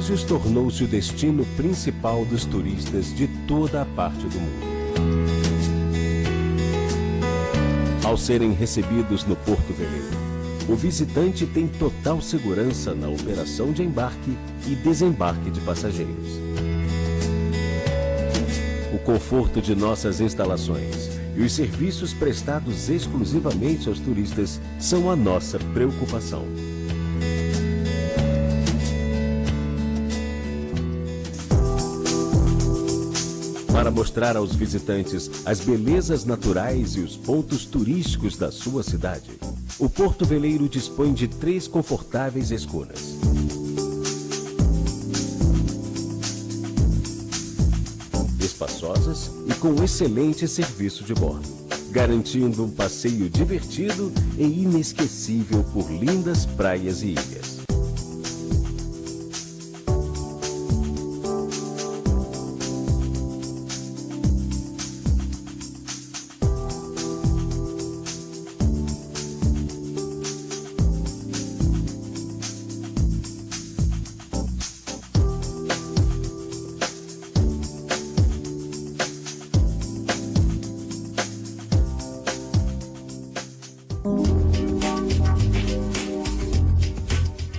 Búzios tornou-se o destino principal dos turistas de toda a parte do mundo. Ao serem recebidos no Porto Veleiro, o visitante tem total segurança na operação de embarque e desembarque de passageiros. O conforto de nossas instalações e os serviços prestados exclusivamente aos turistas são a nossa preocupação. Para mostrar aos visitantes as belezas naturais e os pontos turísticos da sua cidade, o Porto Veleiro dispõe de 3 confortáveis escunas. Espaçosas e com excelente serviço de bordo, garantindo um passeio divertido e inesquecível por lindas praias e ilhas.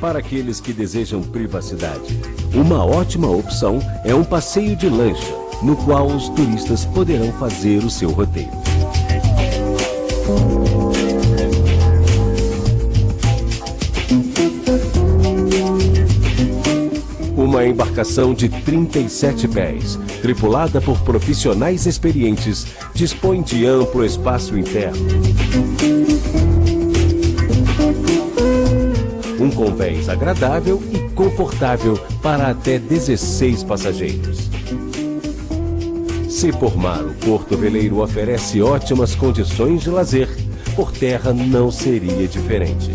Para aqueles que desejam privacidade, uma ótima opção é um passeio de lancha, no qual os turistas poderão fazer o seu roteiro. Uma embarcação de 37 pés, tripulada por profissionais experientes, dispõe de amplo espaço interno. Um convés agradável e confortável para até 16 passageiros. Se por mar o Porto Veleiro oferece ótimas condições de lazer, por terra não seria diferente.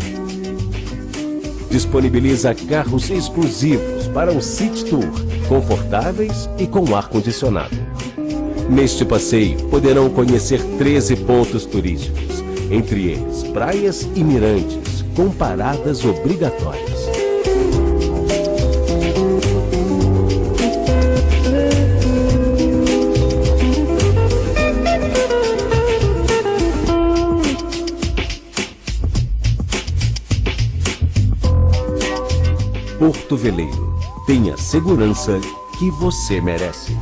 Disponibiliza carros exclusivos para um city tour, confortáveis e com ar-condicionado. Neste passeio poderão conhecer 13 pontos turísticos, entre eles praias e mirantes, com paradas obrigatórias. Porto Veleiro, tenha a segurança que você merece.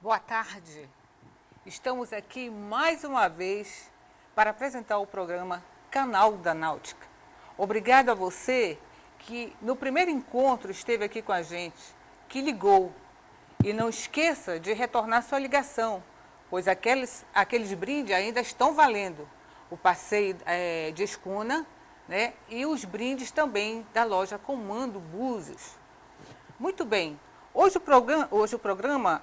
Boa tarde. Estamos aqui mais uma vez para apresentar o programa Canal da Náutica. Obrigado a você que no primeiro encontro esteve aqui com a gente, que ligou. E não esqueça de retornar sua ligação, pois aqueles brindes ainda estão valendo. O passeio de escuna, né, e os brindes também da loja Comando Búzios. Muito bem. Hoje o programa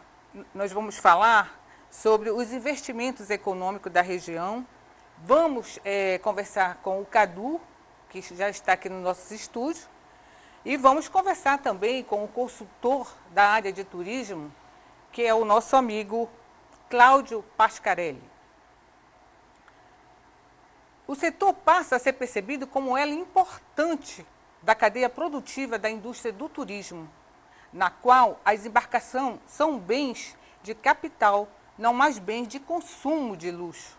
nós vamos falar sobre os investimentos econômicos da região. Vamos conversar com o Cadu, que já está aqui no nosso estúdio, e vamos conversar também com o consultor da área de turismo, que é o nosso amigo Cláudio Pascarelli. O setor passa a ser percebido como elo importante da cadeia produtiva da indústria do turismo, na qual as embarcações são bens de capital não mais bens de consumo de luxo.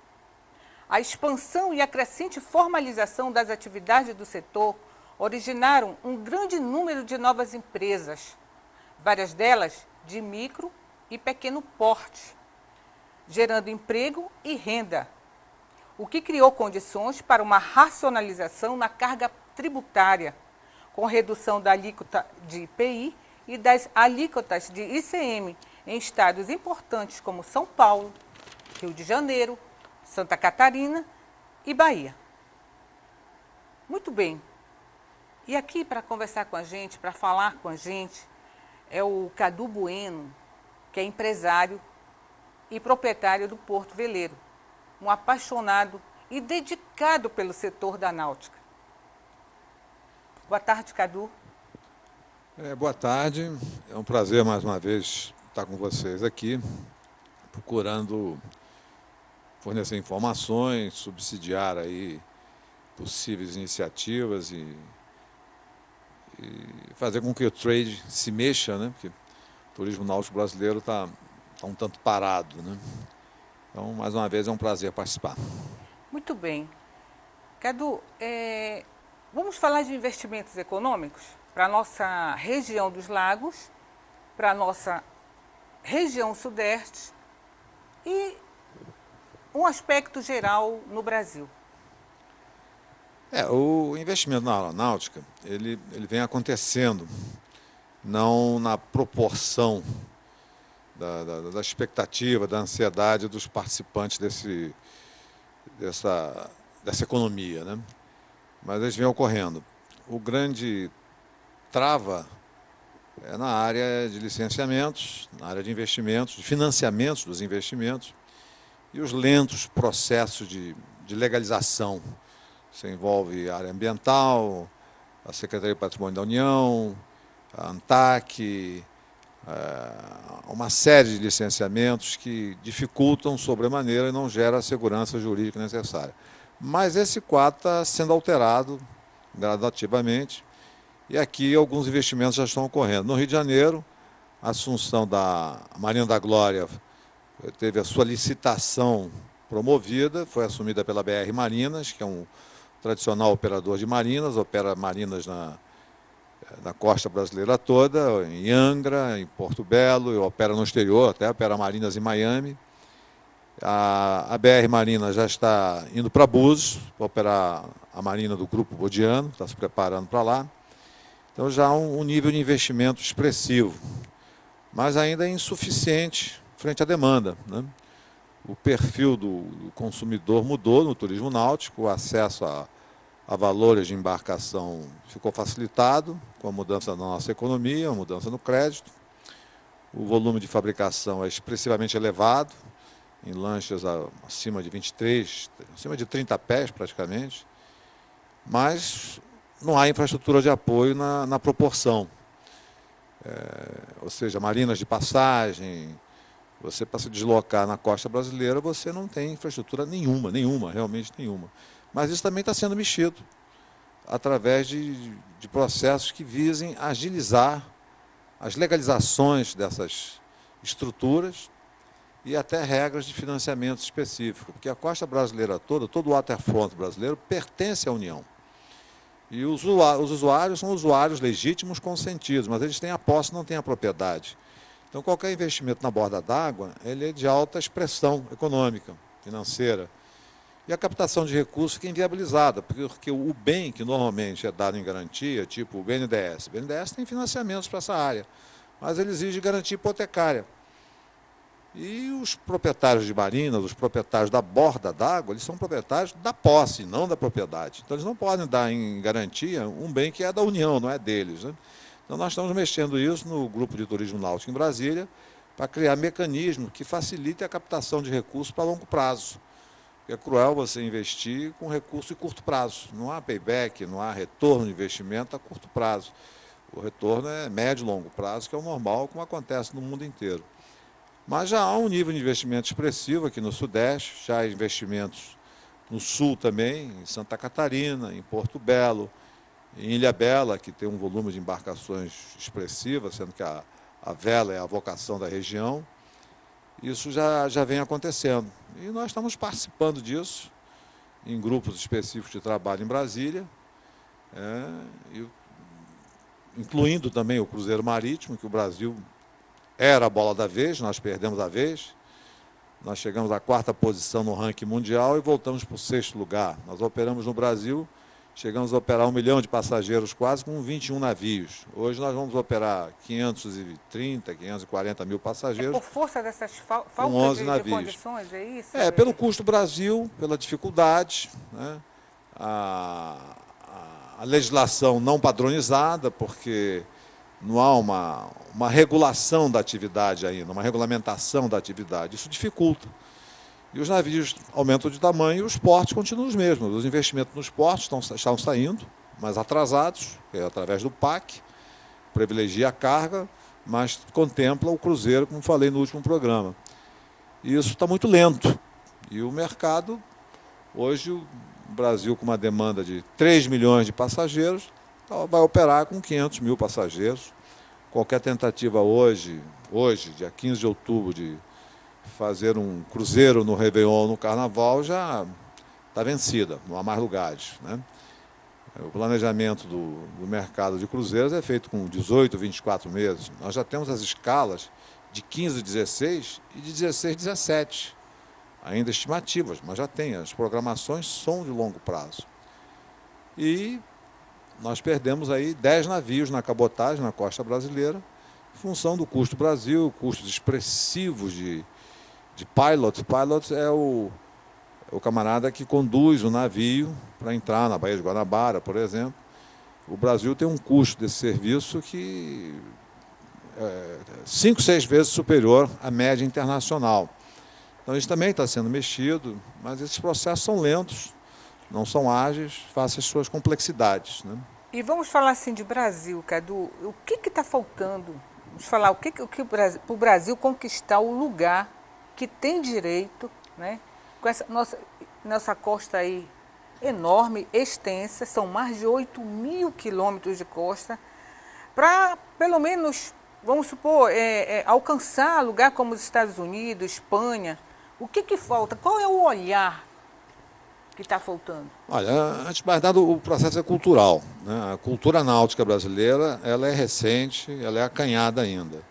A expansão e a crescente formalização das atividades do setor originaram um grande número de novas empresas, várias delas de micro e pequeno porte, gerando emprego e renda, o que criou condições para uma racionalização na carga tributária, com redução da alíquota de IPI e das alíquotas de ICM em estados importantes como São Paulo, Rio de Janeiro, Santa Catarina e Bahia. Muito bem. E aqui para conversar com a gente, para falar com a gente, é o Cadu Bueno, que é empresário e proprietário do Porto Veleiro, um apaixonado e dedicado pelo setor da náutica. Boa tarde, Cadu. Boa tarde, é um prazer mais uma vez estar com vocês aqui, procurando fornecer informações, subsidiar aí possíveis iniciativas e fazer com que o trade se mexa, né? Porque o turismo náutico brasileiro está um tanto parado, né? Então, mais uma vez, é um prazer participar. Muito bem. Cadu, vamos falar de investimentos econômicos para a nossa região dos lagos, para a nossa região sudeste e um aspecto geral no Brasil. O investimento na aeronáutica, ele vem acontecendo, não na proporção da expectativa, da ansiedade dos participantes dessa economia, né? Mas eles vêm ocorrendo. O grande trava é na área de licenciamentos, na área de investimentos, de financiamentos dos investimentos e os lentos processos de legalização. Isso envolve a área ambiental, a Secretaria de Patrimônio da União, a ANTAC, uma série de licenciamentos que dificultam sobremaneira e não geram a segurança jurídica necessária. Mas esse quadro está sendo alterado gradativamente e aqui alguns investimentos já estão ocorrendo. No Rio de Janeiro, a assunção da Marina da Glória teve a sua licitação promovida, foi assumida pela BR Marinas, que é um tradicional operador de marinas, opera marinas na costa brasileira toda, em Angra, em Porto Belo, e opera no exterior, até opera marinas em Miami. A BR Marinas já está indo para Búzios, para operar a marina do Grupo Bodiano, está se preparando para lá. Então já há um nível de investimento expressivo, mas ainda é insuficiente frente à demanda, né? O perfil do consumidor mudou no turismo náutico, o acesso a valores de embarcação ficou facilitado com a mudança da nossa economia, a mudança no crédito. O volume de fabricação é expressivamente elevado, em lanchas acima de 23, acima de 30 pés praticamente, mas não há infraestrutura de apoio na proporção. Ou seja, marinas de passagem. Você, para se deslocar na costa brasileira, você não tem infraestrutura nenhuma, realmente nenhuma. Mas isso também está sendo mexido através de processos que visem agilizar as legalizações dessas estruturas e até regras de financiamento específico, porque a costa brasileira toda, todo o waterfront brasileiro pertence à União. E os usuários são usuários legítimos consentidos, mas eles têm a posse, não têm a propriedade. Então, qualquer investimento na borda d'água, ele é de alta expressão econômica, financeira. E a captação de recursos fica inviabilizada, porque o bem que normalmente é dado em garantia, tipo o BNDES. O BNDES tem financiamentos para essa área, mas ele exige garantia hipotecária. E os proprietários de marinas, os proprietários da borda d'água, eles são proprietários da posse, não da propriedade. Então, eles não podem dar em garantia um bem que é da União, não é deles, né? Então, nós estamos mexendo isso no Grupo de Turismo Náutico em Brasília para criar mecanismos que facilitem a captação de recursos para longo prazo. É cruel você investir com recurso de curto prazo. Não há payback, não há retorno de investimento a curto prazo. O retorno é médio e longo prazo, que é o normal, como acontece no mundo inteiro. Mas já há um nível de investimento expressivo aqui no Sudeste, já há investimentos no Sul também, em Santa Catarina, em Porto Belo, em Ilhabela, que tem um volume de embarcações expressiva, sendo que a vela é a vocação da região. Isso já vem acontecendo. E nós estamos participando disso em grupos específicos de trabalho em Brasília, incluindo também o Cruzeiro Marítimo, que o Brasil era a bola da vez, nós perdemos a vez. Nós chegamos à 4ª posição no ranking mundial e voltamos para o 6º lugar. Nós operamos no Brasil, chegamos a operar 1 milhão de passageiros quase com 21 navios. Hoje nós vamos operar 530, 540 mil passageiros. Por força dessas faltas de condições, é isso? Pelo custo Brasil, pela dificuldade, né? A legislação não padronizada, porque não há uma regulação da atividade ainda, uma regulamentação da atividade. Isso dificulta. E os navios aumentam de tamanho e os portos continuam os mesmos. Os investimentos nos portos estão saindo, mas atrasados, através do PAC, privilegia a carga, mas contempla o cruzeiro, como falei no último programa. E isso está muito lento. E o mercado, hoje, o Brasil, com uma demanda de 3 milhões de passageiros, vai operar com 500 mil passageiros. Qualquer tentativa hoje, dia 15 de outubro, de fazer um cruzeiro no Réveillon, no Carnaval, já está vencida, não há mais lugares, né? O planejamento do mercado de cruzeiros é feito com 18, 24 meses. Nós já temos as escalas de 15, 16 e de 16, 17. Ainda estimativas, mas já tem. As programações são de longo prazo. E nós perdemos aí 10 navios na cabotagem, na costa brasileira, em função do custo Brasil, custos expressivos de pilot. Pilot é o camarada que conduz o navio para entrar na Baía de Guanabara, por exemplo. O Brasil tem um custo desse serviço que é 5, 6 vezes superior à média internacional. Então isso também está sendo mexido, mas esses processos são lentos, não são ágeis, face às suas complexidades, né? E vamos falar assim de Brasil, Cadu. O que está faltando? Vamos falar para o Brasil conquistar o lugar que tem direito, né? Com essa nossa costa aí enorme, extensa, são mais de 8.000 quilômetros de costa, para pelo menos, vamos supor, alcançar lugar como os Estados Unidos, Espanha. O que falta? Qual é o olhar que está faltando? Olha, antes de mais nada, o processo é cultural, né? A cultura náutica brasileira, ela é recente, ela é acanhada ainda.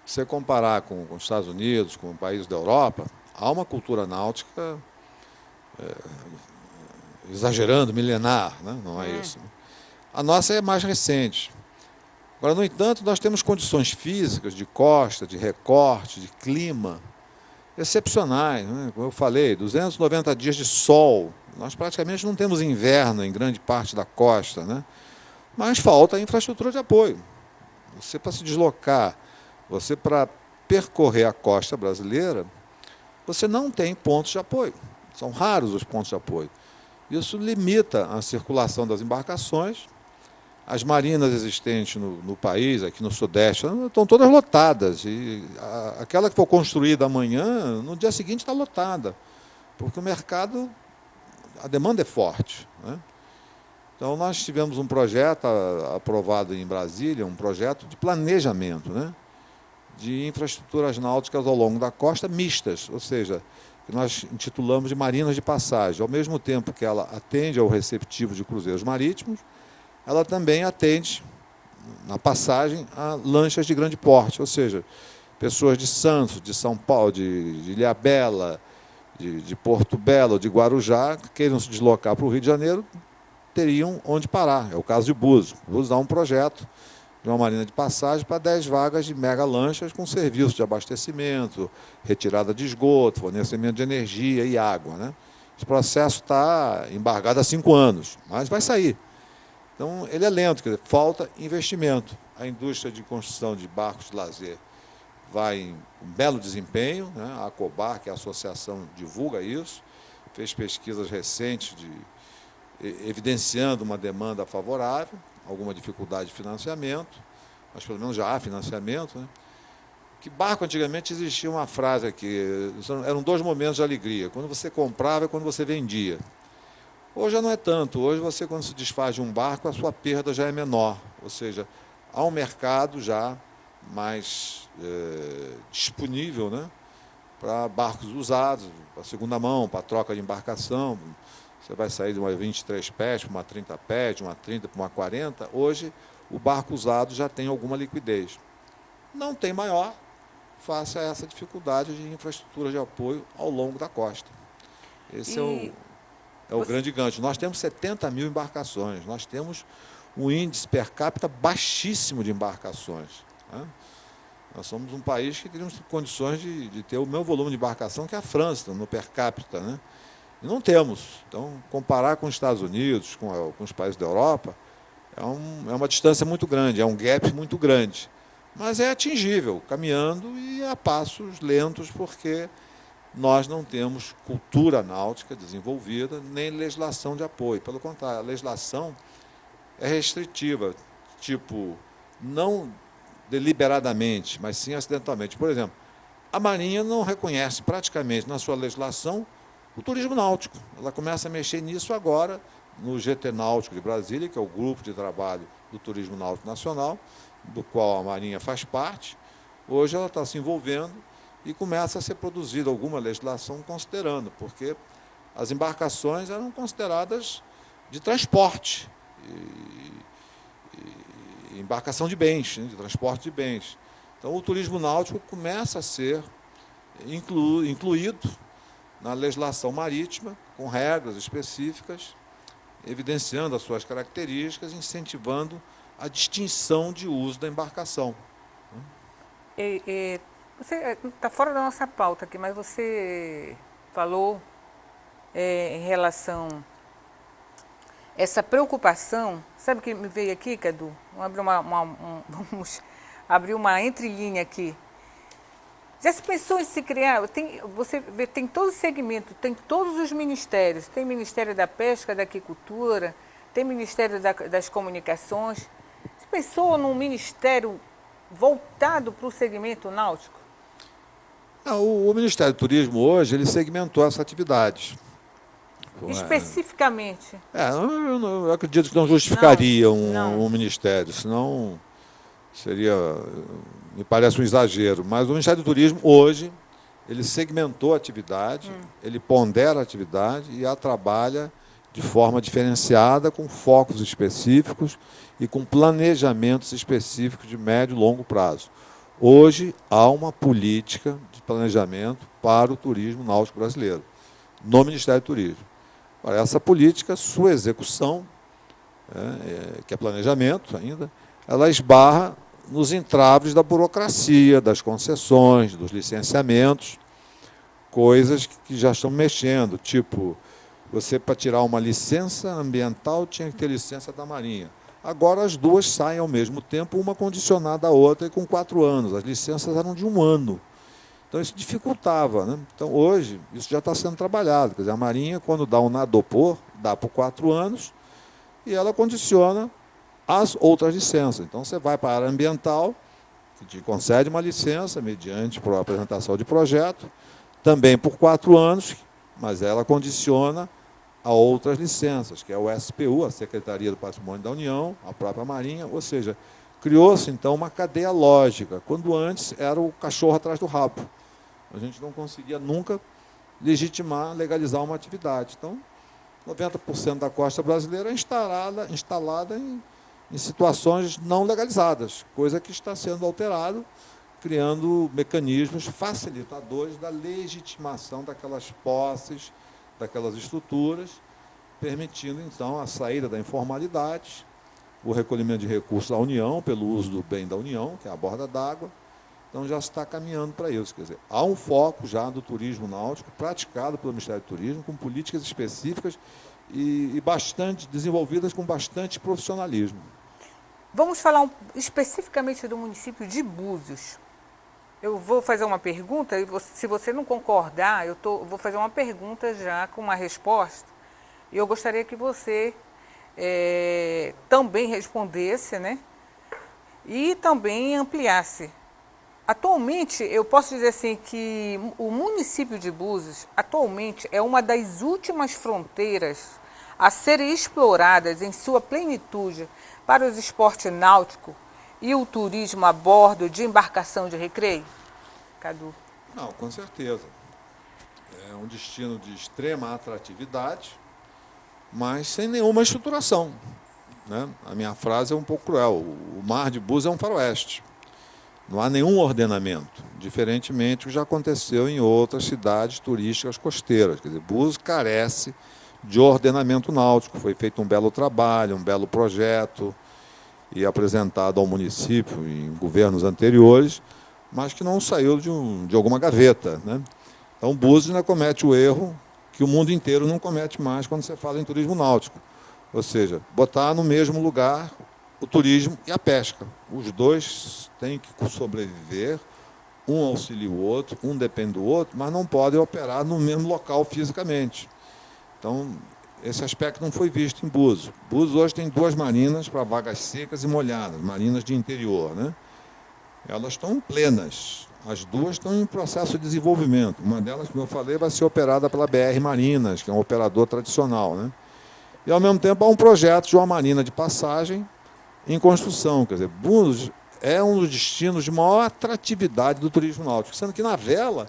Se você comparar com os Estados Unidos, com países da Europa, há uma cultura náutica, exagerando, milenar, né? Não é isso. A nossa é mais recente. Agora, no entanto, nós temos condições físicas de costa, de recorte, de clima, excepcionais, né? Como eu falei, 290 dias de sol. Nós praticamente não temos inverno em grande parte da costa, né? Mas falta a infraestrutura de apoio. Você, para se deslocar, você, para percorrer a costa brasileira, você não tem pontos de apoio. São raros os pontos de apoio. Isso limita a circulação das embarcações. As marinas existentes no país, aqui no Sudeste, estão todas lotadas. E aquela que for construída amanhã, no dia seguinte está lotada. Porque o mercado, a demanda é forte, né? Então, nós tivemos um projeto aprovado em Brasília, um projeto de planejamento, né? De infraestruturas náuticas ao longo da costa mistas, ou seja, que nós intitulamos de marinas de passagem. Ao mesmo tempo que ela atende ao receptivo de cruzeiros marítimos, ela também atende, na passagem, a lanchas de grande porte, ou seja, pessoas de Santos, de São Paulo, de Ilhabela, de Porto Belo, de Guarujá, que queiram se deslocar para o Rio de Janeiro, teriam onde parar. É o caso de Búzios. Búzios dá um projeto de uma marina de passagem para 10 vagas de mega lanchas com serviço de abastecimento, retirada de esgoto, fornecimento de energia e água, né? Esse processo está embargado há 5 anos, mas vai sair. Então, ele é lento, quer dizer, falta investimento. A indústria de construção de barcos de lazer vai em um belo desempenho, né? A Acobar, que é a associação, divulga isso, fez pesquisas recentes evidenciando uma demanda favorável, alguma dificuldade de financiamento, mas pelo menos já há financiamento, né? Que barco, antigamente, existia uma frase aqui, eram 2 momentos de alegria, quando você comprava e quando você vendia. Hoje já não é tanto. Hoje, você, quando se desfaz de um barco, a sua perda já é menor. Ou seja, há um mercado já mais disponível, né, para barcos usados, para segunda mão, para troca de embarcação. Você vai sair de uma 23 pés para uma 30 pés, de uma 30 para uma 40. Hoje, o barco usado já tem alguma liquidez. Não tem maior, face a essa dificuldade de infraestrutura de apoio ao longo da costa. Esse é o grande gancho. Nós temos 70 mil embarcações, nós temos um índice per capita baixíssimo de embarcações, né? Nós somos um país que teríamos condições de ter o mesmo volume de embarcação que a França, no per capita, né? E não temos. Então, comparar com os Estados Unidos, com os países da Europa, é uma distância muito grande, é um gap muito grande. Mas é atingível, caminhando e a passos lentos, porque nós não temos cultura náutica desenvolvida, nem legislação de apoio. Pelo contrário, a legislação é restritiva, tipo, não deliberadamente, mas sim acidentalmente. Por exemplo, a Marinha não reconhece praticamente na sua legislação o turismo náutico. Ela começa a mexer nisso agora no GT Náutico de Brasília, que é o grupo de trabalho do Turismo Náutico Nacional, do qual a Marinha faz parte. Hoje ela está se envolvendo e começa a ser produzida alguma legislação considerando, porque as embarcações eram consideradas de transporte, embarcação de bens, né, de transporte de bens. Então, o turismo náutico começa a ser incluído na legislação marítima, com regras específicas, evidenciando as suas características, incentivando a distinção de uso da embarcação. Você está fora da nossa pauta aqui, mas você falou em relação a essa preocupação. Sabe o que me veio aqui, Cadu? Vamos abrir uma entrelinha aqui. Já se pensou em se criar? Você vê, tem todo o segmento, tem todos os ministérios. Tem Ministério da Pesca, da Aquicultura, tem Ministério das Comunicações. Você pensou num ministério voltado para o segmento náutico? O Ministério do Turismo hoje ele segmentou essa atividade. Especificamente? Eu acredito que não justificaria um ministério, senão seria, me parece um exagero. Mas o Ministério do Turismo, hoje, ele segmentou a atividade, ele pondera a atividade e a trabalha de forma diferenciada, com focos específicos e com planejamentos específicos de médio e longo prazo. Hoje, há uma política de planejamento para o turismo náutico brasileiro, no Ministério do Turismo. Ora, essa política, sua execução, que é planejamento ainda, ela esbarra nos entraves da burocracia, das concessões, dos licenciamentos, coisas que já estão mexendo, tipo, você para tirar uma licença ambiental tinha que ter licença da Marinha. Agora as duas saem ao mesmo tempo, uma condicionada à outra, e com 4 anos. As licenças eram de 1 ano. Então isso dificultava, né? Então hoje isso já está sendo trabalhado. Quer dizer, a Marinha, quando dá um nadopor, dá por 4 anos e ela condiciona as outras licenças. Então você vai para a área ambiental, que te concede uma licença mediante a apresentação de projeto, também por 4 anos, mas ela condiciona a outras licenças, que é o SPU, a Secretaria do Patrimônio da União, a própria Marinha, ou seja, criou-se então uma cadeia lógica, quando antes era o cachorro atrás do rabo. A gente não conseguia nunca legitimar, legalizar uma atividade. Então, 90% da costa brasileira é instalada em situações não legalizadas, coisa que está sendo alterada, criando mecanismos facilitadores da legitimação daquelas posses, daquelas estruturas, permitindo, então, a saída da informalidade, o recolhimento de recursos da União, pelo uso do bem da União, que é a borda d'água. Então, já se está caminhando para isso. Quer dizer, há um foco já do turismo náutico praticado pelo Ministério do Turismo, com políticas específicas e bastante desenvolvidas com bastante profissionalismo. Vamos falar especificamente do município de Búzios. Eu vou fazer uma pergunta e se você não concordar, vou fazer uma pergunta já com uma resposta. E eu gostaria que você também respondesse, né? E também ampliasse. Atualmente, eu posso dizer assim que o município de Búzios, atualmente, é uma das últimas fronteiras a serem exploradas em sua plenitude para os esportes náuticos e o turismo a bordo de embarcação de recreio? Cadu? Não, com certeza. É um destino de extrema atratividade, mas sem nenhuma estruturação, né? A minha frase é um pouco cruel. O mar de Búzios é um faroeste. Não há nenhum ordenamento, diferentemente do que já aconteceu em outras cidades turísticas costeiras. Quer dizer, Búzios carece de ordenamento náutico. Foi feito um belo trabalho, um belo projeto, e apresentado ao município em governos anteriores, mas que não saiu de alguma gaveta, né? Então, Búzios ainda comete o erro que o mundo inteiro não comete mais quando você fala em turismo náutico. Ou seja, botar no mesmo lugar o turismo e a pesca. Os dois têm que sobreviver, um auxilia o outro, um depende do outro, mas não podem operar no mesmo local fisicamente. Então, esse aspecto não foi visto em Búzios. Búzios hoje tem 2 marinas para vagas secas e molhadas, marinas de interior, né? Elas estão plenas. As 2 estão em processo de desenvolvimento. Uma delas, como eu falei, vai ser operada pela BR Marinas, que é um operador tradicional, né? E, ao mesmo tempo, há um projeto de uma marina de passagem em construção. Quer dizer, Búzios é um dos destinos de maior atratividade do turismo náutico, sendo que, na vela,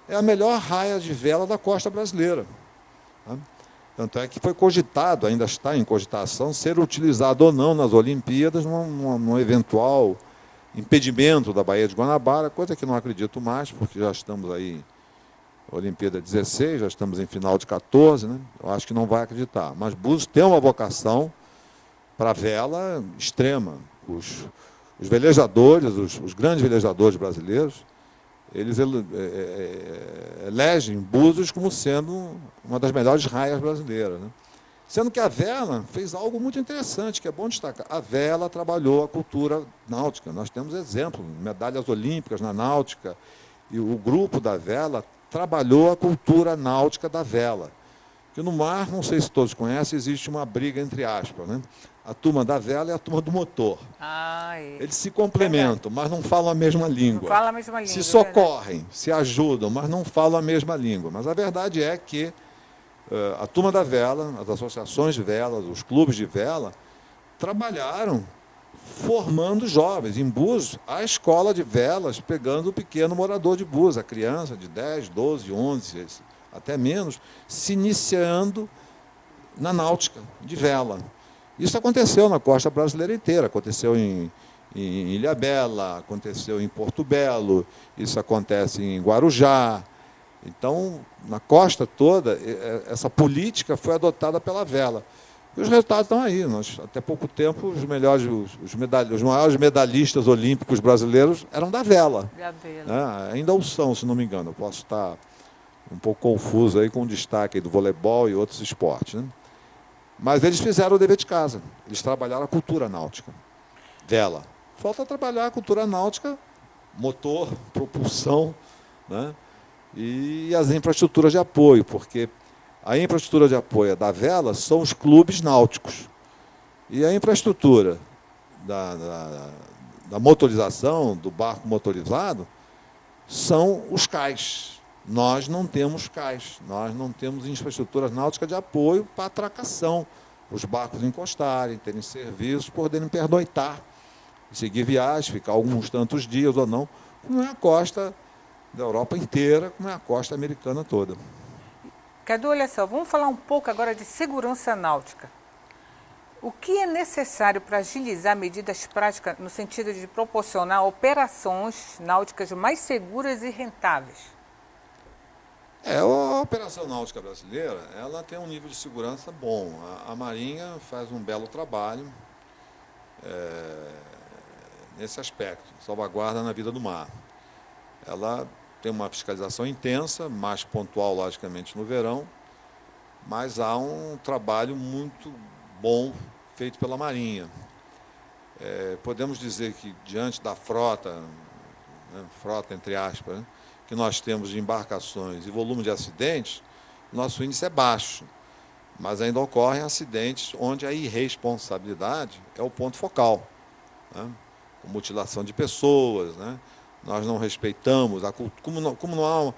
é a melhor raia de vela da costa brasileira, tá? Tanto é que foi cogitado, ainda está em cogitação, ser utilizado ou não nas Olimpíadas num eventual impedimento da Baía de Guanabara, coisa que não acredito mais, porque já estamos aí, Olimpíada 16, já estamos em final de 14, né? Eu acho que não vai acreditar. Mas Búzios tem uma vocação para a vela extrema. Os velejadores, os grandes velejadores brasileiros, eles elegem Búzios como sendo uma das melhores raias brasileiras, né? Sendo que a vela fez algo muito interessante, que é bom destacar. A vela trabalhou a cultura náutica. Nós temos exemplos, medalhas olímpicas na náutica, e o grupo da vela trabalhou a cultura náutica da vela. Porque no mar, não sei se todos conhecem, existe uma briga entre aspas, né? A turma da vela e a turma do motor. Eles se complementam, mas não falam a mesma língua. Não falam a mesma língua. Se socorrem, se ajudam, mas não falam a mesma língua. Mas a verdade é que a turma da vela, as associações de vela, os clubes de vela, trabalharam formando jovens. Em Búzios, a escola de velas pegando o pequeno morador de Búzios, a criança de 10, 12, 11, até menos, se iniciando na náutica de vela. Isso aconteceu na costa brasileira inteira, aconteceu em Ilhabela, aconteceu em Porto Belo, isso acontece em Guarujá. Então, na costa toda, essa política foi adotada pela vela. E os resultados estão aí. Até pouco tempo, os maiores medalhistas olímpicos brasileiros eram da vela. Ainda o são, se não me engano. Eu posso estar um pouco confuso aí com o destaque do voleibol e outros esportes, né? Mas eles fizeram o dever de casa. Eles trabalharam a cultura náutica. Vela. Falta trabalhar a cultura náutica, motor, propulsão, né? E as infraestruturas de apoio, porque a infraestrutura de apoio da vela são os clubes náuticos. E a infraestrutura da motorização, do barco motorizado, são os cais. Nós não temos cais, nós não temos infraestrutura náutica de apoio para atracação, os barcos encostarem, terem serviços, poderem pernoitar, seguir viagem, ficar alguns tantos dias ou não, como é a costa da Europa inteira, como é a costa americana toda. Cadu, olha só, vamos falar um pouco agora de segurança náutica. O que é necessário para agilizar medidas práticas no sentido de proporcionar operações náuticas mais seguras e rentáveis? A operação náutica brasileira, ela tem um nível de segurança bom. A Marinha faz um belo trabalho nesse aspecto, salvaguarda na vida do mar. Ela tem uma fiscalização intensa, mais pontual, logicamente, no verão, mas há um trabalho muito bom feito pela Marinha. Podemos dizer que, diante da frota, né, frota entre aspas, né, que nós temos de embarcações e volume de acidentes, nosso índice é baixo, mas ainda ocorrem acidentes onde a irresponsabilidade é o ponto focal, né? Mutilação de pessoas, né? Nós não respeitamos, como não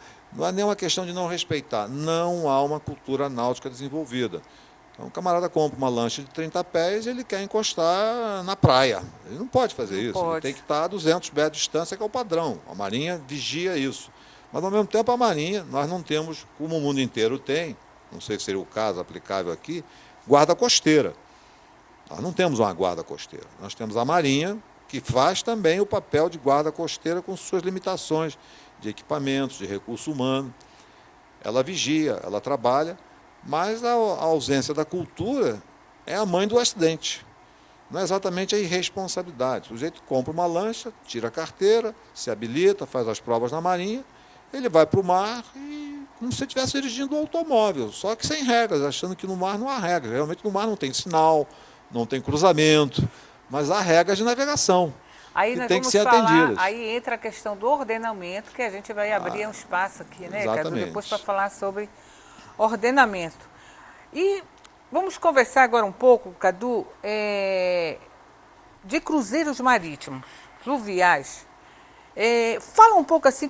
é nem uma questão de não respeitar, não há uma cultura náutica desenvolvida. Então, o camarada compra uma lancha de 30 pés e ele quer encostar na praia. Ele não pode fazer isso, ele tem que estar a 200 metros de distância, que é o padrão. A Marinha vigia isso. Mas, ao mesmo tempo, a Marinha, nós não temos, como o mundo inteiro tem, não sei se seria o caso aplicável aqui, guarda costeira. Nós não temos uma guarda costeira. Nós temos a Marinha, que faz também o papel de guarda costeira com suas limitações de equipamentos, de recurso humano. Ela vigia, ela trabalha, mas a ausência da cultura é a mãe do acidente. Não é exatamente a irresponsabilidade. O sujeito compra uma lancha, tira a carteira, se habilita, faz as provas na Marinha, ele vai para o mar e como se estivesse dirigindo um automóvel, só que sem regras, achando que no mar não há regras. Realmente no mar não tem sinal, não tem cruzamento, mas há regras de navegação Aí que nós tem que vamos ser falar, atendidas. aí entra a questão do ordenamento, que a gente vai abrir um espaço aqui, né, Cadu, Exatamente. depois para falar sobre ordenamento. E vamos conversar agora um pouco, Cadu, de cruzeiros marítimos, fluviais. Fala um pouco assim,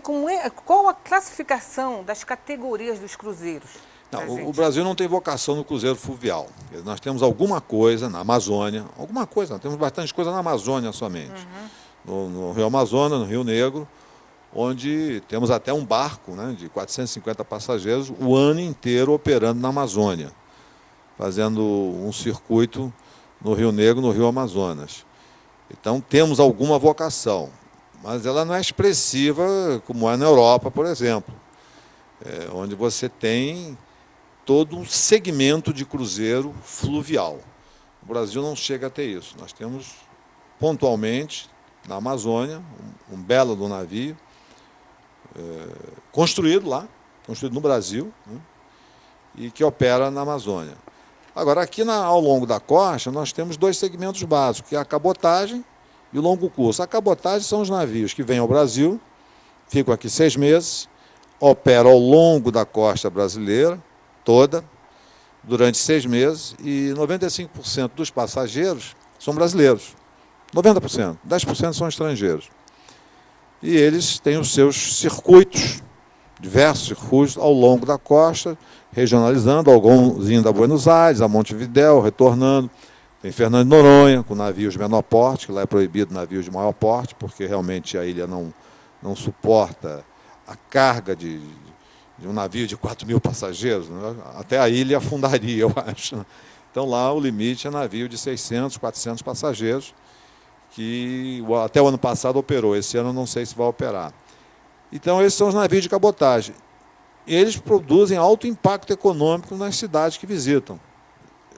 qual a classificação das categorias dos cruzeiros? Não, o Brasil não tem vocação no cruzeiro fluvial. Nós temos alguma coisa na Amazônia, nós temos bastante coisa na Amazônia somente. No Rio Amazonas, no Rio Negro, onde temos até um barco, né, de 450 passageiros o ano inteiro operando na Amazônia, fazendo um circuito no Rio Negro, no Rio Amazonas. Então temos alguma vocação, mas ela não é expressiva como é na Europa, por exemplo, onde você tem todo um segmento de cruzeiro fluvial. O Brasil não chega a ter isso. Nós temos, pontualmente, na Amazônia, um belo do navio, construído lá, construído no Brasil, né, e que opera na Amazônia. Agora, aqui ao longo da costa, nós temos dois segmentos básicos, que é a cabotagem e o longo curso. A cabotagem são os navios que vêm ao Brasil, ficam aqui 6 meses, operam ao longo da costa brasileira, toda, durante 6 meses, e 95% dos passageiros são brasileiros. 90%, 10% são estrangeiros. E eles têm os seus circuitos, diversos circuitos, ao longo da costa, regionalizando, alguns indo a Buenos Aires, a Montevidéu, retornando. Tem Fernando de Noronha, com navios de menor porte, que lá é proibido navios de maior porte, porque realmente a ilha não suporta a carga de um navio de 4.000 passageiros, né? Até a ilha afundaria, eu acho. Então lá o limite é navio de 600, 400 passageiros, que até o ano passado operou, esse ano não sei se vai operar. Então esses são os navios de cabotagem. Eles produzem alto impacto econômico nas cidades que visitam.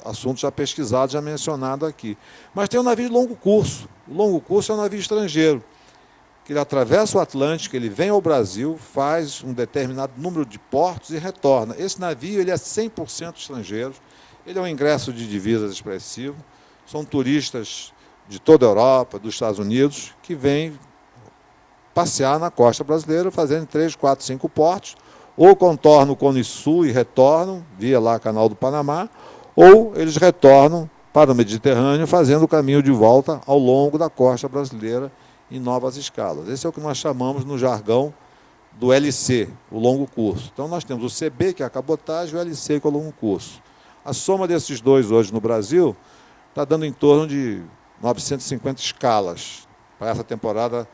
Assunto já pesquisado, já mencionado aqui. Mas tem o navio de longo curso. O longo curso é um navio estrangeiro, que ele atravessa o Atlântico, ele vem ao Brasil, faz um determinado número de portos e retorna. Esse navio ele é 100% estrangeiro, ele é um ingresso de divisas expressivo, são turistas de toda a Europa, dos Estados Unidos, que vêm passear na costa brasileira, fazendo 3, 4, 5 portos, ou contornam o Cone Sul e retornam, via lá Canal do Panamá, ou eles retornam para o Mediterrâneo, fazendo o caminho de volta ao longo da costa brasileira, em novas escalas. Esse é o que nós chamamos no jargão do LC, o longo curso. Então nós temos o CB, que é a cabotagem, e o LC, que é o longo curso. A soma desses dois hoje no Brasil está dando em torno de 950 escalas para essa temporada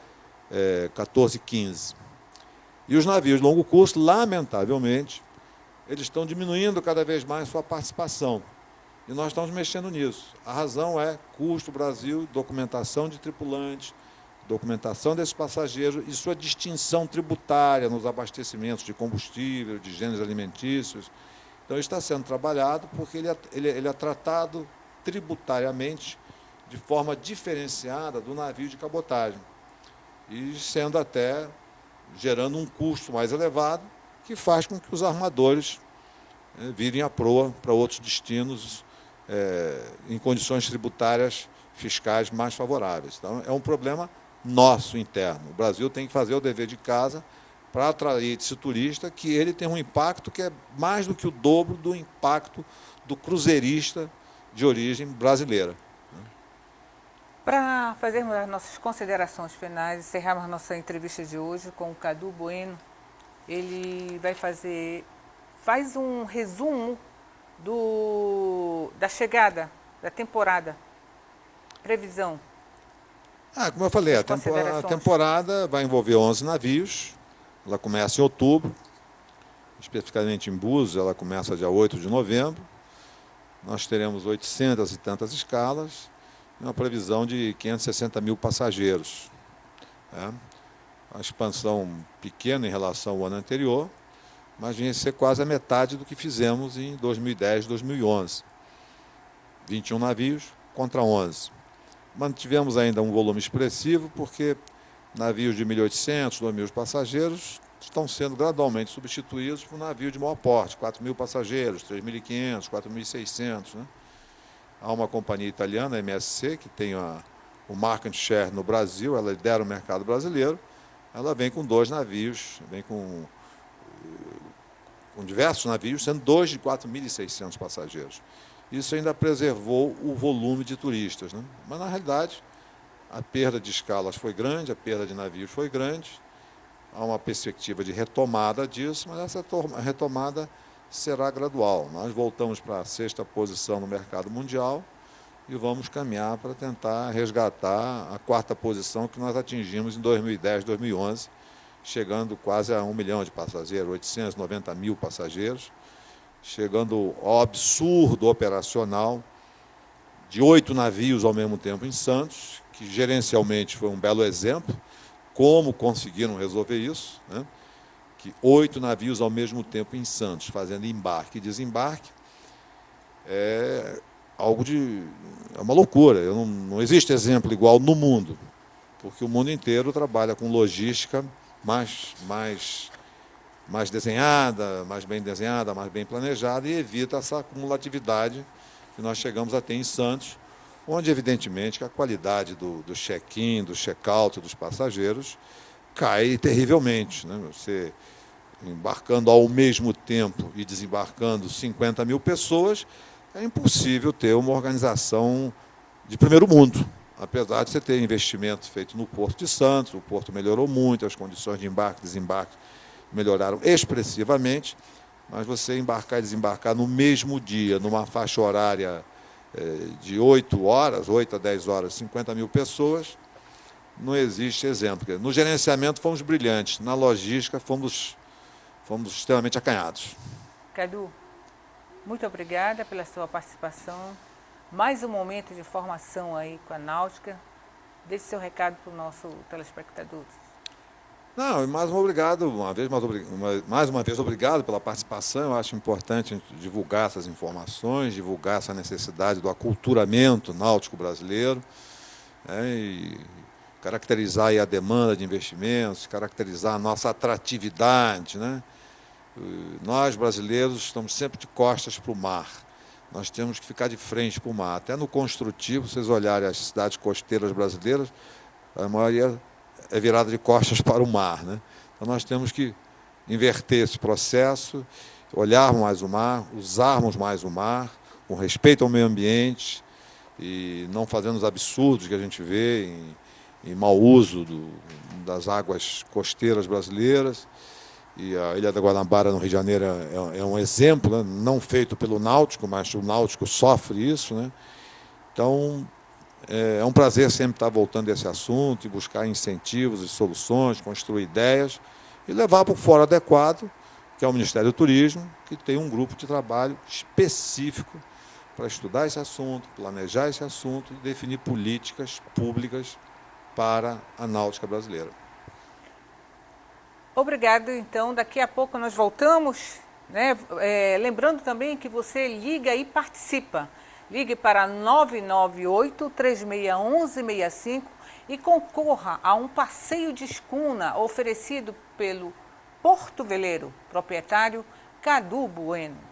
14-15. E os navios de longo curso, lamentavelmente, eles estão diminuindo cada vez mais sua participação. E nós estamos mexendo nisso. A razão é custo Brasil, documentação de tripulantes, documentação desses passageiros e sua distinção tributária nos abastecimentos de combustível, de gêneros alimentícios. Então, isso está sendo trabalhado porque ele é tratado tributariamente de forma diferenciada do navio de cabotagem e sendo até gerando um custo mais elevado que faz com que os armadores virem à proa para outros destinos em condições tributárias fiscais mais favoráveis. Então, é um problema nosso interno. O Brasil tem que fazer o dever de casa para atrair esse turista, que ele tem um impacto que é mais do que o dobro do impacto do cruzeirista de origem brasileira. Para fazermos as nossas considerações finais, encerrarmos a nossa entrevista de hoje com o Cadu Bueno, ele faz um resumo da chegada da temporada, previsão. Como eu falei, a temporada vai envolver 11 navios, Ela começa em outubro, especificamente em Búzios, ela começa dia 8 de novembro. Nós teremos 800 e tantas escalas, e uma previsão de 560 mil passageiros. A expansão pequena em relação ao ano anterior, mas vinha ser quase a metade do que fizemos em 2010, 2011. 21 navios contra 11. Mantivemos ainda um volume expressivo, porque navios de 1.800, 2.000 passageiros estão sendo gradualmente substituídos por navio de maior porte, 4.000 passageiros, 3.500, 4.600. Né? Há uma companhia italiana, a MSC, que tem o market share no Brasil, ela lidera o mercado brasileiro, ela vem com 2 navios, vem com diversos navios, sendo 2 de 4.600 passageiros. Isso ainda preservou o volume de turistas. Né? Mas, na realidade, a perda de escalas foi grande, a perda de navios foi grande. Há uma perspectiva de retomada disso, mas essa retomada será gradual. Nós voltamos para a 6ª posição no mercado mundial e vamos caminhar para tentar resgatar a 4ª posição que nós atingimos em 2010, 2011, chegando quase a 1 milhão de passageiros, 890 mil passageiros, chegando ao absurdo operacional de 8 navios ao mesmo tempo em Santos, que gerencialmente foi um belo exemplo, como conseguiram resolver isso, né? Que 8 navios ao mesmo tempo em Santos, fazendo embarque e desembarque, é uma loucura. Não existe exemplo igual no mundo, porque o mundo inteiro trabalha com logística mais desenhada, mais bem desenhada, mais bem planejada, e evita essa acumulatividade que nós chegamos a ter em Santos, onde, evidentemente, que a qualidade do check-in, do check-out dos passageiros cai terrivelmente. Né? Você embarcando ao mesmo tempo e desembarcando 50 mil pessoas, é impossível ter uma organização de primeiro mundo. Apesar de você ter investimento feito no Porto de Santos, o Porto melhorou muito, as condições de embarque e desembarque melhoraram expressivamente, mas você embarcar e desembarcar no mesmo dia, numa faixa horária de 8 horas, 8 a 10 horas, 50 mil pessoas, não existe exemplo. No gerenciamento fomos brilhantes, na logística fomos extremamente acanhados. Cadu, muito obrigada pela sua participação. Mais um momento de formação aí com a Náutica. Deixe seu recado para o nosso telespectador. Não, mais uma vez obrigado pela participação. Eu acho importante a gente divulgar essas informações, divulgar essa necessidade do aculturamento náutico brasileiro, e caracterizar aí a demanda de investimentos, caracterizar a nossa atratividade. Né? Nós, brasileiros, estamos sempre de costas para o mar. Nós temos que ficar de frente para o mar. Até no construtivo, vocês olharem as cidades costeiras brasileiras, a maioria é virada de costas para o mar. Né? Então, nós temos que inverter esse processo, olharmos mais o mar, usarmos mais o mar, com respeito ao meio ambiente, e não fazendo os absurdos que a gente vê em mau uso das águas costeiras brasileiras. E a Ilha da Guanabara, no Rio de Janeiro, é um exemplo, né? Não feito pelo Náutico, mas o Náutico sofre isso. Né? Então, é um prazer sempre estar voltando a esse assunto e buscar incentivos e soluções, construir ideias e levar para o fórum adequado, que é o Ministério do Turismo, que tem um grupo de trabalho específico para estudar esse assunto, planejar esse assunto e definir políticas públicas para a náutica brasileira. Obrigado, então. Daqui a pouco nós voltamos, né? Lembrando também que você liga e participa. Ligue para 998-3611-65 e concorra a um passeio de escuna oferecido pelo Porto Veleiro, proprietário Cadu Bueno.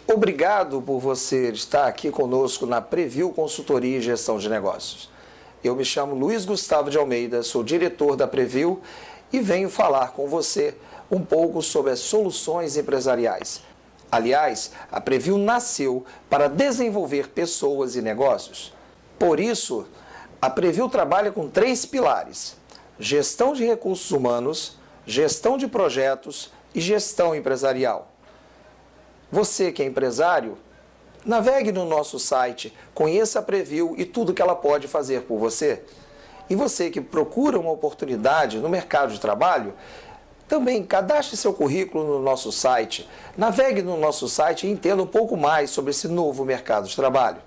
Obrigado por você estar aqui conosco na Preview Consultoria e Gestão de Negócios. Eu me chamo Luiz Gustavo de Almeida, sou diretor da Preview e venho falar com você um pouco sobre as soluções empresariais. Aliás, a Preview nasceu para desenvolver pessoas e negócios. Por isso, a Preview trabalha com 3 pilares: gestão de recursos humanos, gestão de projetos e gestão empresarial. Você que é empresário, navegue no nosso site, conheça a Preview e tudo que ela pode fazer por você. E você que procura uma oportunidade no mercado de trabalho, também cadastre seu currículo no nosso site, navegue no nosso site e entenda um pouco mais sobre esse novo mercado de trabalho.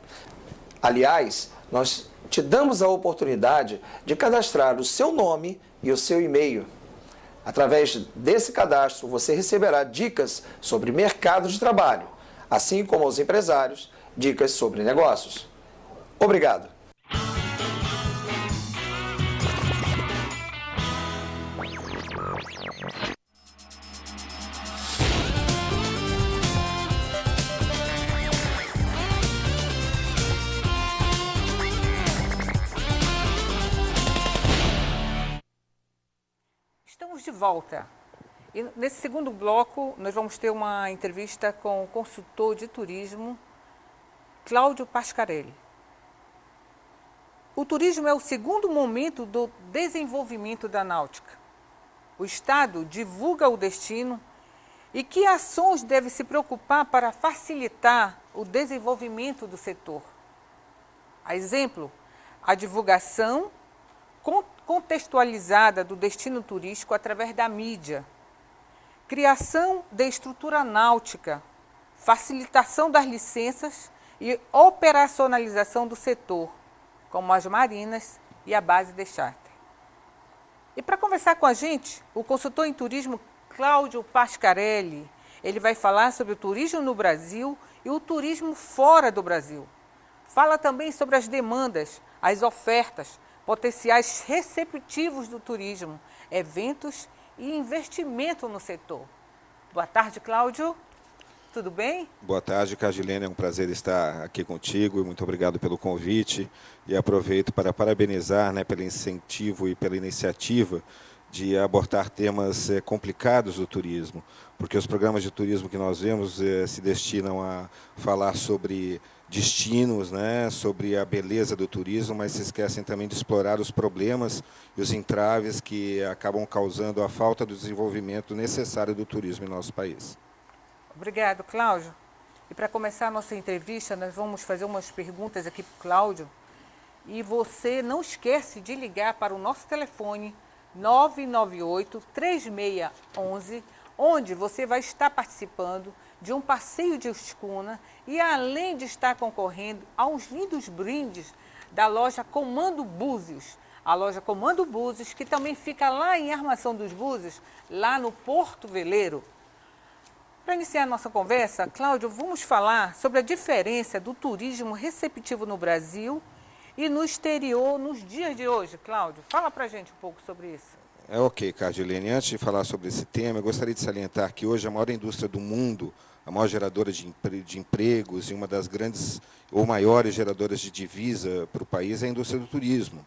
Aliás, nós te damos a oportunidade de cadastrar o seu nome e o seu e-mail. Através desse cadastro, você receberá dicas sobre mercado de trabalho, assim como aos empresários, dicas sobre negócios. Obrigado. Estamos de volta. E nesse segundo bloco, nós vamos ter uma entrevista com o consultor de turismo, Cláudio Pascarelli. O turismo é o segundo momento do desenvolvimento da náutica. O Estado divulga o destino e que ações deve se preocupar para facilitar o desenvolvimento do setor. A exemplo, a divulgação contextualizada do destino turístico através da mídia, criação de estrutura náutica, facilitação das licenças e operacionalização do setor, como as marinas e a base de charter. E para conversar com a gente, o consultor em turismo Cláudio Pascarelli, ele vai falar sobre o turismo no Brasil e o turismo fora do Brasil. Fala também sobre as demandas, as ofertas, potenciais receptivos do turismo, eventos e investimento no setor. Boa tarde, Cláudio. Tudo bem? Boa tarde, Cardilene. É um prazer estar aqui contigo. Muito obrigado pelo convite. E aproveito para parabenizar, pelo incentivo e pela iniciativa de abordar temas complicados do turismo, porque os programas de turismo que nós vemos se destinam a falar sobre destinos, sobre a beleza do turismo, mas se esquecem também de explorar os problemas e os entraves que acabam causando a falta do desenvolvimento necessário do turismo em nosso país. Obrigado, Cláudio. E para começar a nossa entrevista, nós vamos fazer umas perguntas aqui para o Cláudio. E você não esquece de ligar para o nosso telefone 998-3611, onde você vai estar participando de um passeio de escuna e, além de estar concorrendo a uns lindos brindes da loja Comando Búzios. A loja Comando Búzios, que também fica lá em Armação dos Búzios, lá no Porto Veleiro. Para iniciar a nossa conversa, Cláudio, vamos falar sobre a diferença do turismo receptivo no Brasil e no exterior nos dias de hoje. Cláudio, fala para a gente um pouco sobre isso. Ok, Cardilene. Antes de falar sobre esse tema, eu gostaria de salientar que hoje a maior indústria do mundo, a maior geradora de empregos e uma das grandes ou maiores geradoras de divisa para o país é a indústria do turismo,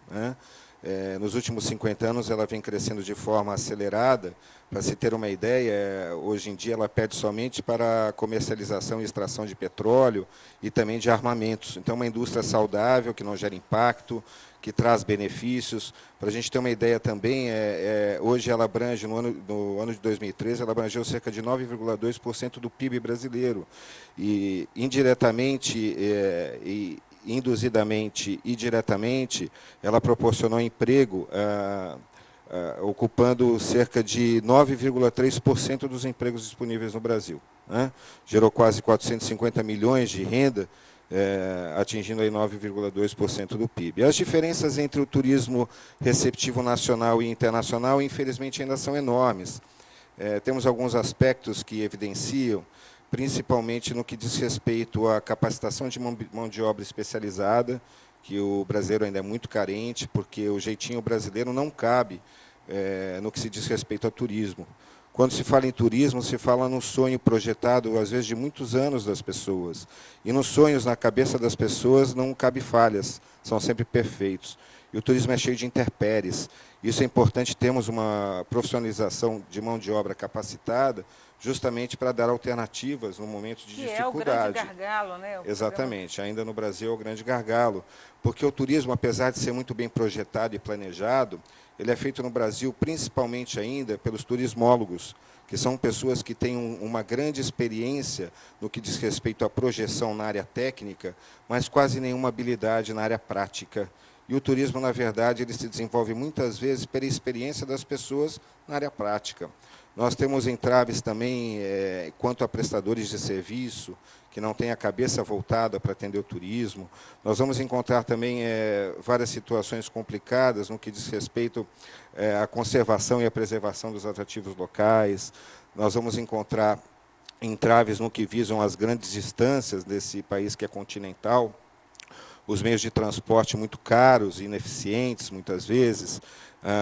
nos últimos 50 anos ela vem crescendo de forma acelerada. Para se ter uma ideia, hoje em dia ela pede somente para a comercialização e extração de petróleo e também de armamentos. Então, é uma indústria saudável, que não gera impacto, que traz benefícios. Para a gente ter uma ideia também, hoje ela abrange, no ano de 2013, ela abrangeu cerca de 9,2% do PIB brasileiro. E, indiretamente, induzidamente e diretamente, ela proporcionou emprego, ocupando cerca de 9,3% dos empregos disponíveis no Brasil. Gerou quase 450 milhões de renda, atingindo aí 9,2% do PIB. As diferenças entre o turismo receptivo nacional e internacional, infelizmente, ainda são enormes. Temos alguns aspectos que evidenciam, principalmente no que diz respeito à capacitação de mão de obra especializada, que o brasileiro ainda é muito carente, porque o jeitinho brasileiro não cabe no que se diz respeito ao turismo. Quando se fala em turismo, se fala num sonho projetado, às vezes, de muitos anos das pessoas. E nos sonhos, na cabeça das pessoas, não cabe falhas, são sempre perfeitos. E o turismo é cheio de intempéries. Isso é importante, termos uma profissionalização de mão de obra capacitada, justamente para dar alternativas no momento de dificuldade. Que é o grande gargalo, né? Exatamente, ainda no Brasil é o grande gargalo, porque o turismo, apesar de ser muito bem projetado e planejado, ele é feito no Brasil principalmente ainda pelos turismólogos, que são pessoas que têm uma grande experiência no que diz respeito à projeção na área técnica, mas quase nenhuma habilidade na área prática. E o turismo, na verdade, ele se desenvolve muitas vezes pela experiência das pessoas na área prática. Nós temos entraves também quanto a prestadores de serviço, que não têm a cabeça voltada para atender o turismo. Nós vamos encontrar também várias situações complicadas no que diz respeito à conservação e à preservação dos atrativos locais. Nós vamos encontrar entraves no que visam as grandes distâncias desse país que é continental, os meios de transporte muito caros e ineficientes, muitas vezes.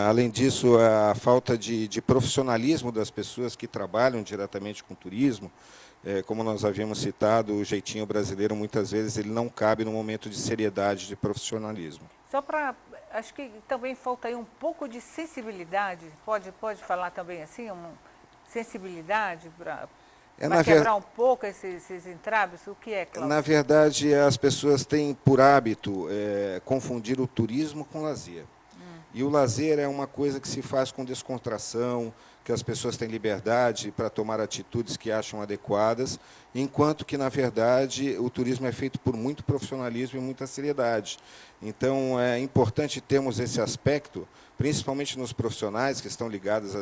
Além disso, a falta de profissionalismo das pessoas que trabalham diretamente com o turismo. Como nós havíamos citado, o jeitinho brasileiro, muitas vezes, ele não cabe no momento de seriedade, de profissionalismo. Só para... Acho que também falta aí um pouco de sensibilidade. Pode falar também assim? Sensibilidade para quebrar um pouco esses entraves? O que é, Cláudio? Na verdade, as pessoas têm por hábito confundir o turismo com o lazer. E o lazer é uma coisa que se faz com descontração, que as pessoas têm liberdade para tomar atitudes que acham adequadas, enquanto que, na verdade, o turismo é feito por muito profissionalismo e muita seriedade. Então, é importante termos esse aspecto, principalmente nos profissionais que estão ligados a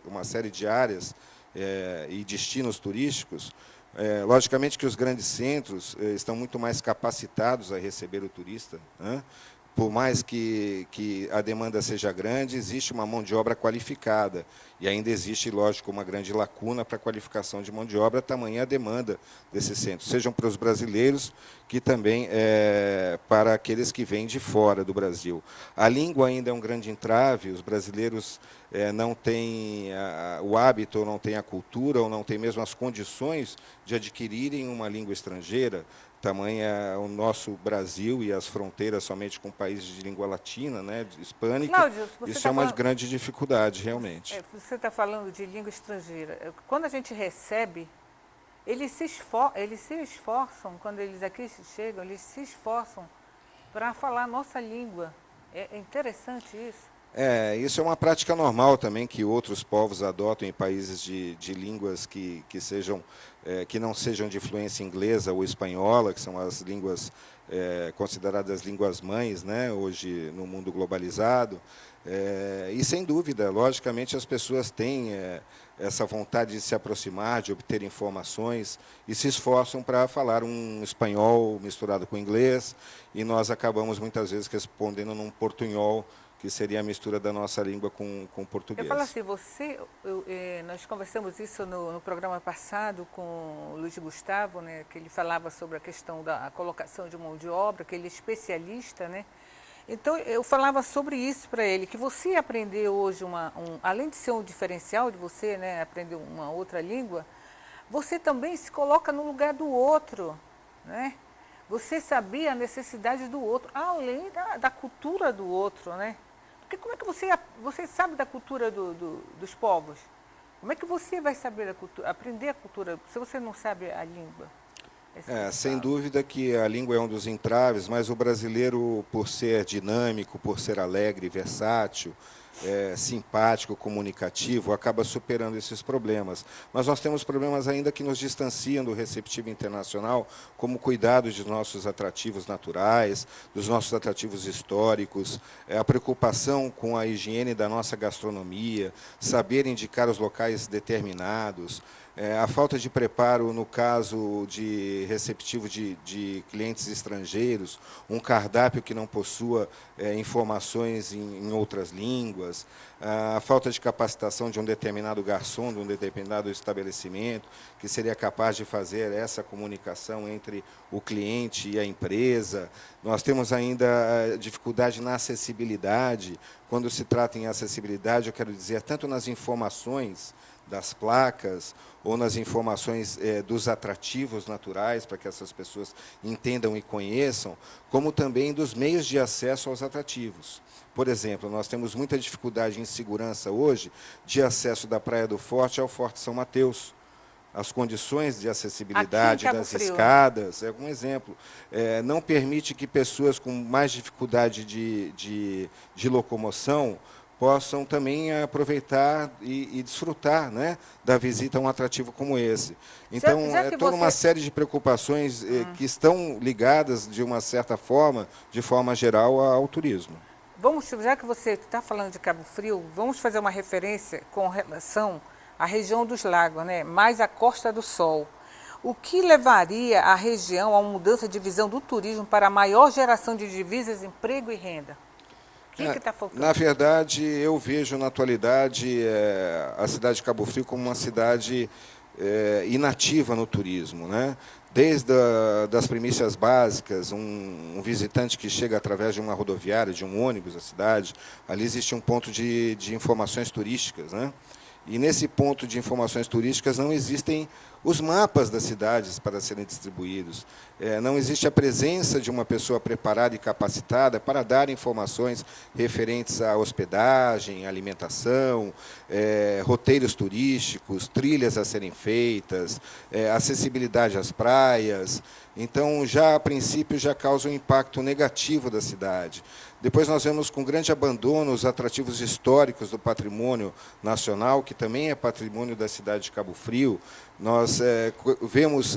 uma série de áreas e destinos turísticos. Logicamente que os grandes centros estão muito mais capacitados a receber o turista, né? Por mais que a demanda seja grande, existe uma mão de obra qualificada. E ainda existe, lógico, uma grande lacuna para a qualificação de mão de obra, tamanha a demanda desses centros, sejam para os brasileiros, que também para aqueles que vêm de fora do Brasil. A língua ainda é um grande entrave, os brasileiros não têm o hábito, ou não têm a cultura, ou não têm mesmo as condições de adquirirem uma língua estrangeira. Tamanha o nosso Brasil e as fronteiras somente com países de língua latina, né, hispânica. Cláudio, isso é uma grande dificuldade, realmente. Você está falando de língua estrangeira. Quando a gente recebe, eles se esforçam, quando eles aqui chegam, eles se esforçam para falar a nossa língua. É interessante isso. Isso é uma prática normal também que outros povos adotam em países de línguas que não sejam de influência inglesa ou espanhola, que são as línguas consideradas línguas mães, né, hoje no mundo globalizado. E, sem dúvida, logicamente, as pessoas têm essa vontade de se aproximar, de obter informações, e se esforçam para falar um espanhol misturado com inglês, e nós acabamos, muitas vezes, respondendo num portunhol, que seria a mistura da nossa língua com o português. Eu falo assim, nós conversamos isso no programa passado com o Luiz Gustavo, né, que ele falava sobre a questão da colocação de mão de obra, que ele é especialista, né? Então, eu falava sobre isso para ele, que você aprender hoje, além de ser um diferencial de você, né, aprender uma outra língua, você também se coloca no lugar do outro, né? Você sabia a necessidade do outro, além da cultura do outro, né? Porque como é que você sabe da cultura dos povos? Como é que você vai saber aprender a cultura, se você não sabe a língua? Sem dúvida que a língua é um dos entraves, mas o brasileiro, por ser dinâmico, por ser alegre, versátil, simpático, comunicativo, acaba superando esses problemas. Mas nós temos problemas ainda que nos distanciam do receptivo internacional, como cuidado de nossos atrativos naturais, dos nossos atrativos históricos, a preocupação com a higiene da nossa gastronomia, saber indicar os locais determinados. A falta de preparo no caso de receptivo de clientes estrangeiros, um cardápio que não possua informações em outras línguas, a falta de capacitação de um determinado garçom, de um determinado estabelecimento, que seria capaz de fazer essa comunicação entre o cliente e a empresa. Nós temos ainda dificuldade na acessibilidade. Quando se trata em acessibilidade, eu quero dizer, tanto nas informações das placas ou nas informações dos atrativos naturais, para que essas pessoas entendam e conheçam, como também dos meios de acesso aos atrativos. Por exemplo, nós temos muita dificuldade em segurança hoje de acesso da Praia do Forte ao Forte São Mateus. As condições de acessibilidade das escadas, é um exemplo, não permite que pessoas com mais dificuldade de locomoção possam também aproveitar e desfrutar, né, da visita a um atrativo como esse. Então, é toda uma série de preocupações que estão ligadas, de uma certa forma, de forma geral, ao turismo. Já que você está falando de Cabo Frio, vamos fazer uma referência com relação à região dos lagos, né, mais a Costa do Sol. O que levaria a região a uma mudança de visão do turismo para a maior geração de divisas, emprego e renda? O que está faltando? Na verdade, eu vejo na atualidade a cidade de Cabo Frio como uma cidade inativa no turismo, né? Desde das primícias básicas, um visitante que chega através de uma rodoviária, de um ônibus à cidade, ali existe um ponto de informações turísticas, né? E nesse ponto de informações turísticas não existem os mapas das cidades para serem distribuídos. Não existe a presença de uma pessoa preparada e capacitada para dar informações referentes à hospedagem, alimentação, roteiros turísticos, trilhas a serem feitas, acessibilidade às praias. Então, já a princípio, já causa um impacto negativo da cidade. Depois nós vemos com grande abandono os atrativos históricos do patrimônio nacional, que também é patrimônio da cidade de Cabo Frio. Nós vemos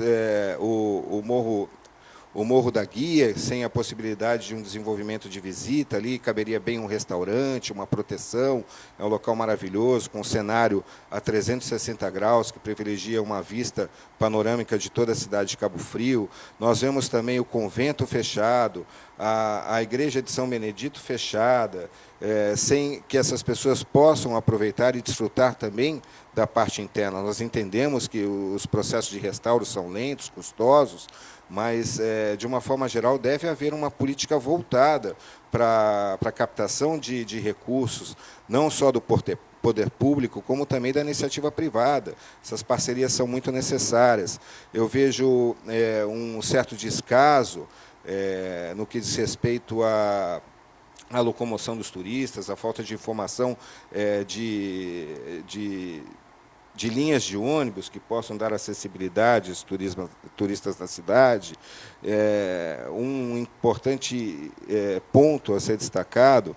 o Morro da Guia, sem a possibilidade de um desenvolvimento de visita ali, caberia bem um restaurante, uma proteção, é um local maravilhoso, com um cenário a 360 graus, que privilegia uma vista panorâmica de toda a cidade de Cabo Frio. Nós vemos também o convento fechado, a igreja de São Benedito fechada, sem que essas pessoas possam aproveitar e desfrutar também da parte interna. Nós entendemos que os processos de restauro são lentos, custosos, mas, de uma forma geral, deve haver uma política voltada para a captação de recursos, não só do poder público, como também da iniciativa privada. Essas parcerias são muito necessárias. Eu vejo um certo descaso no que diz respeito à locomoção dos turistas, a falta de informação de linhas de ônibus que possam dar acessibilidade aos turistas na cidade. Um importante ponto a ser destacado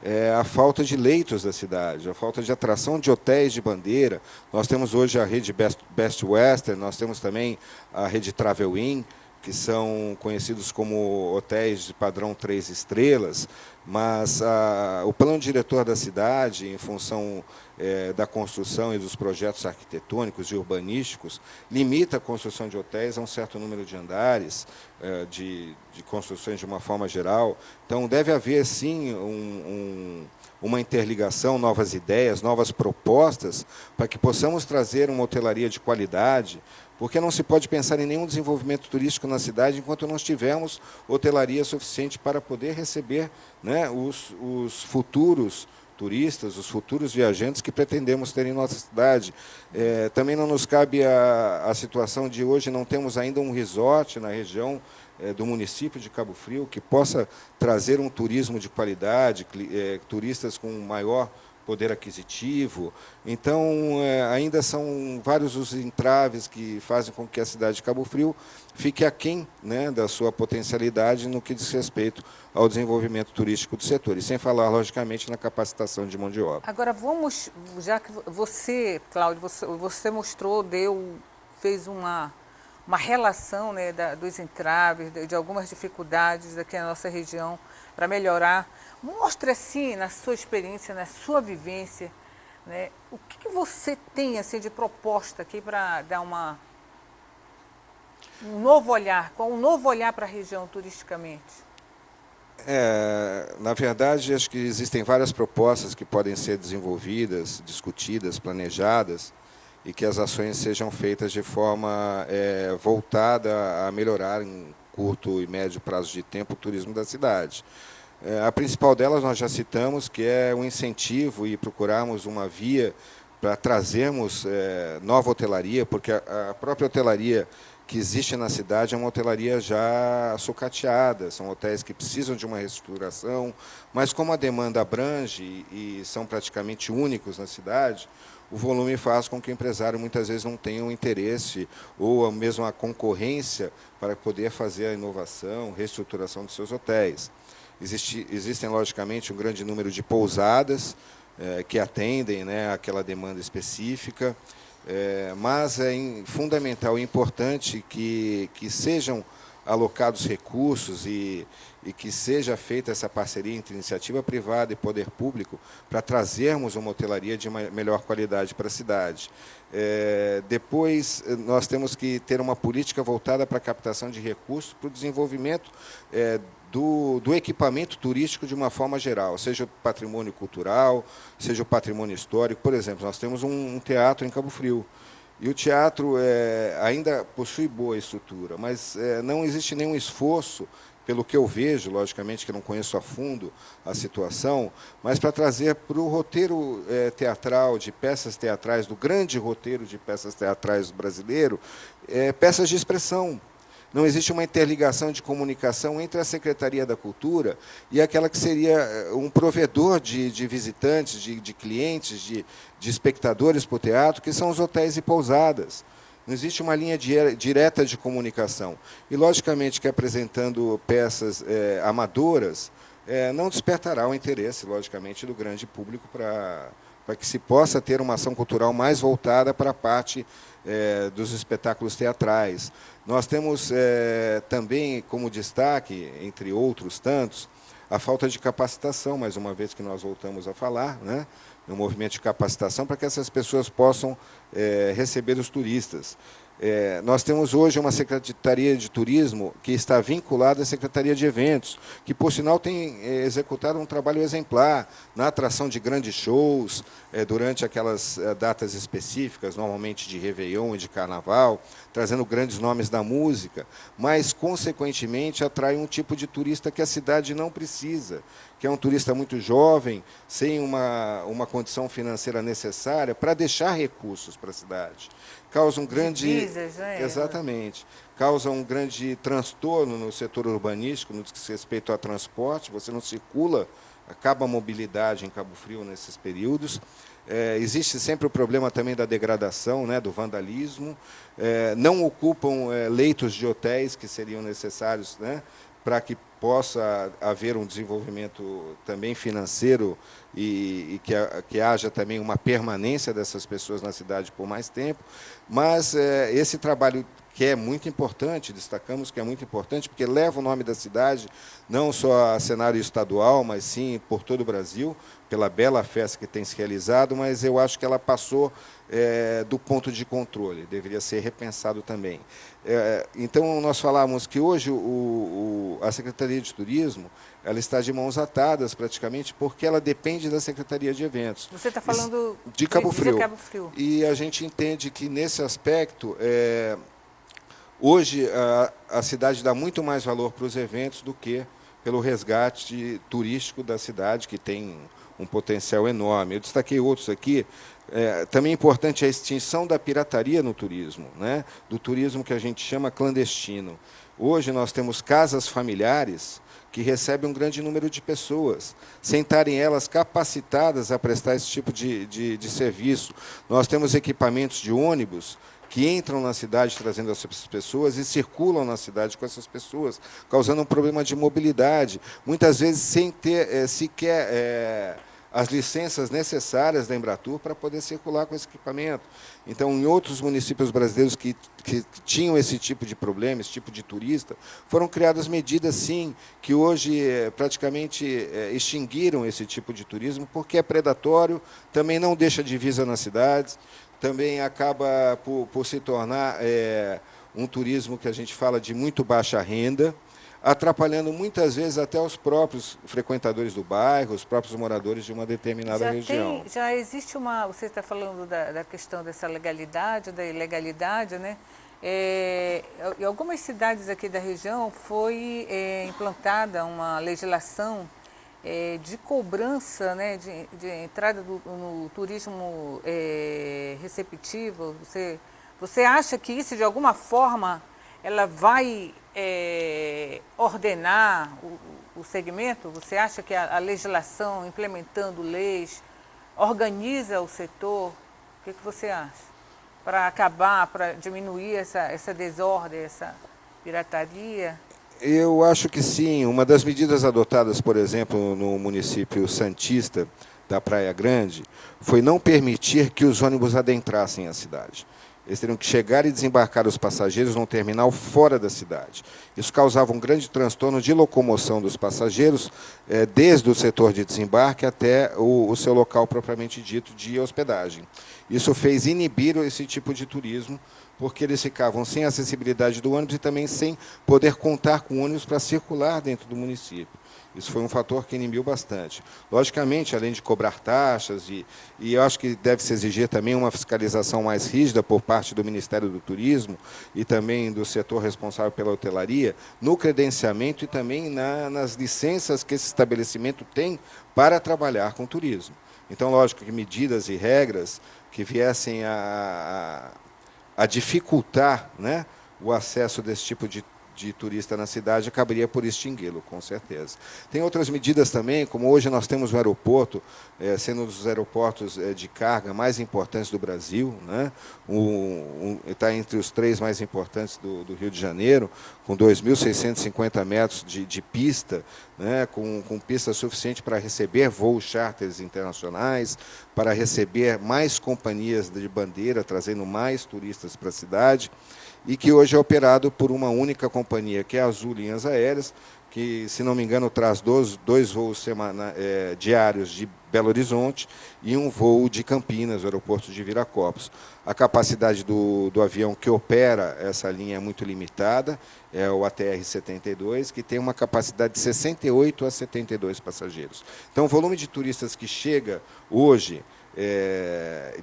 é a falta de leitos da cidade, a falta de atração de hotéis de bandeira. Nós temos hoje a rede Best Western, nós temos também a rede Travel Inn, que são conhecidos como hotéis de padrão 3 estrelas, mas o plano diretor da cidade, em função da construção e dos projetos arquitetônicos e urbanísticos, limita a construção de hotéis a um certo número de andares, de construções de uma forma geral. Então, deve haver, sim, uma interligação, novas ideias, novas propostas, para que possamos trazer uma hotelaria de qualidade, porque não se pode pensar em nenhum desenvolvimento turístico na cidade enquanto não tivermos hotelaria suficiente para poder receber, né, os futuros turistas, os futuros viajantes que pretendemos ter em nossa cidade. Também não nos cabe a situação de hoje não temos ainda um resort na região do município de Cabo Frio que possa trazer um turismo de qualidade, turistas com maior poder aquisitivo. Então, ainda são vários os entraves que fazem com que a cidade de Cabo Frio fique aquém, né, da sua potencialidade no que diz respeito ao desenvolvimento turístico do setor, e sem falar, logicamente, na capacitação de mão de obra. Agora, já que você, Cláudio, você mostrou, fez uma relação, né, dos entraves, de algumas dificuldades aqui na nossa região para melhorar. Mostre assim, na sua experiência, na sua vivência, né? O que você tem assim, de proposta aqui para dar um novo olhar, com um novo olhar para a região turisticamente? Na verdade, acho que existem várias propostas que podem ser desenvolvidas, discutidas, planejadas, e que as ações sejam feitas de forma voltada a melhorar em curto e médio prazo de tempo o turismo da cidade. A principal delas nós já citamos, que é o incentivo e procurarmos uma via para trazermos nova hotelaria, porque a própria hotelaria que existe na cidade é uma hotelaria já sucateada, são hotéis que precisam de uma reestruturação, mas como a demanda abrange e são praticamente únicos na cidade, o volume faz com que o empresário muitas vezes não tenha um interesse ou mesmo a concorrência para poder fazer a inovação, reestruturação dos seus hotéis. Existem, logicamente, um grande número de pousadas que atendem, né, aquela demanda específica, mas é fundamental e importante que sejam alocados recursos e que seja feita essa parceria entre iniciativa privada e poder público para trazermos uma hotelaria de melhor qualidade para a cidade. Depois, nós temos que ter uma política voltada para a captação de recursos para o desenvolvimento do equipamento turístico de uma forma geral, seja o patrimônio cultural, seja o patrimônio histórico. Por exemplo, nós temos um teatro em Cabo Frio, e o teatro ainda possui boa estrutura, mas não existe nenhum esforço, pelo que eu vejo, logicamente que não conheço a fundo a situação, mas para trazer para o roteiro teatral, de peças teatrais, do grande roteiro de peças teatrais brasileiro, peças de expressão. Não existe uma interligação de comunicação entre a Secretaria da Cultura e aquela que seria um provedor de visitantes, de clientes, de espectadores para o teatro, que são os hotéis e pousadas. Não existe uma linha direta de comunicação. E, logicamente, que apresentando peças amadoras, não despertará o interesse, logicamente, do grande público para que se possa ter uma ação cultural mais voltada para a parte dos espetáculos teatrais. Nós temos também como destaque, entre outros tantos, a falta de capacitação, mais uma vez que nós voltamos a falar, né, no movimento de capacitação, para que essas pessoas possam receber os turistas. Nós temos hoje uma Secretaria de Turismo que está vinculada à Secretaria de Eventos, que, por sinal, tem executado um trabalho exemplar na atração de grandes shows, durante aquelas datas específicas, normalmente de Réveillon e de Carnaval, trazendo grandes nomes da música, mas, consequentemente, atrai um tipo de turista que a cidade não precisa, que é um turista muito jovem, sem uma condição financeira necessária para deixar recursos para a cidade. Causa um grande... Divisas, né? Exatamente. Causa um grande transtorno no setor urbanístico, no que diz respeito ao transporte, você não circula, acaba a mobilidade em Cabo Frio nesses períodos. Existe sempre o problema também da degradação, né, do vandalismo. Não ocupam leitos de hotéis que seriam necessários, né, para que possa haver um desenvolvimento também financeiro e que haja também uma permanência dessas pessoas na cidade por mais tempo. Mas esse trabalho, que é muito importante, destacamos que é muito importante, porque leva o nome da cidade não só a cenário estadual, mas sim por todo o Brasil, pela bela festa que tem se realizado, mas eu acho que ela passou do ponto de controle, deveria ser repensado também. Então, nós falamos que hoje a Secretaria de Turismo ela está de mãos atadas, praticamente, porque ela depende da Secretaria de Eventos. Você está falando de Cabo Frio. De Cabo Frio. E a gente entende que, nesse aspecto, hoje a cidade dá muito mais valor para os eventos do que pelo resgate turístico da cidade, que tem um potencial enorme. Eu destaquei outros aqui. Também é importante a extinção da pirataria no turismo, né? Do turismo que a gente chama clandestino. Hoje nós temos casas familiares que recebem um grande número de pessoas, sem estarem elas capacitadas a prestar esse tipo de serviço. Nós temos equipamentos de ônibus que entram na cidade trazendo essas pessoas e circulam na cidade com essas pessoas, causando um problema de mobilidade, muitas vezes sem ter sequer as licenças necessárias da Embratur para poder circular com esse equipamento. Então, em outros municípios brasileiros que tinham esse tipo de problema, esse tipo de turista, foram criadas medidas, sim, que hoje praticamente extinguiram esse tipo de turismo, porque é predatório, também não deixa divisa nas cidades, também acaba por se tornar um turismo que a gente fala de muito baixa renda, atrapalhando muitas vezes até os próprios frequentadores do bairro, os próprios moradores de uma determinada região. Já existe uma... Você está falando da questão dessa legalidade, da ilegalidade, né? Em algumas cidades aqui da região foi implantada uma legislação de cobrança, né, de entrada no turismo receptivo. Você acha que isso, de alguma forma, ela vai ordenar o segmento? Você acha que a legislação, implementando leis, organiza o setor? O que você acha? Para acabar, para diminuir essa desordem, essa pirataria? Eu acho que sim. Uma das medidas adotadas, por exemplo, no município santista da Praia Grande, foi não permitir que os ônibus adentrassem a cidade. Eles teriam que chegar e desembarcar os passageiros num terminal fora da cidade. Isso causava um grande transtorno de locomoção dos passageiros, desde o setor de desembarque até o seu local propriamente dito de hospedagem. Isso fez inibir esse tipo de turismo, porque eles ficavam sem acessibilidade do ônibus e também sem poder contar com ônibus para circular dentro do município. Isso foi um fator que inibiu bastante. Logicamente, além de cobrar taxas, e eu acho que deve se exigir também uma fiscalização mais rígida por parte do Ministério do Turismo e também do setor responsável pela hotelaria, no credenciamento e também nas licenças que esse estabelecimento tem para trabalhar com turismo. Então, lógico que medidas e regras que viessem a dificultar, né, o acesso desse tipo de turista na cidade, acabaria por extingui-lo, com certeza. Tem outras medidas também, como hoje nós temos o aeroporto, sendo um dos aeroportos de carga mais importantes do Brasil, né? Está entre os 3 mais importantes do Rio de Janeiro, com 2.650 metros de pista, né? com pista suficiente para receber voos charters internacionais, para receber mais companhias de bandeira, trazendo mais turistas para a cidade, e que hoje é operado por uma única companhia, que é a Azul Linhas Aéreas, que, se não me engano, traz dois voos diários de Belo Horizonte e um voo de Campinas, o aeroporto de Viracopos. A capacidade do avião que opera essa linha é muito limitada, é o ATR-72, que tem uma capacidade de 68 a 72 passageiros. Então, o volume de turistas que chega hoje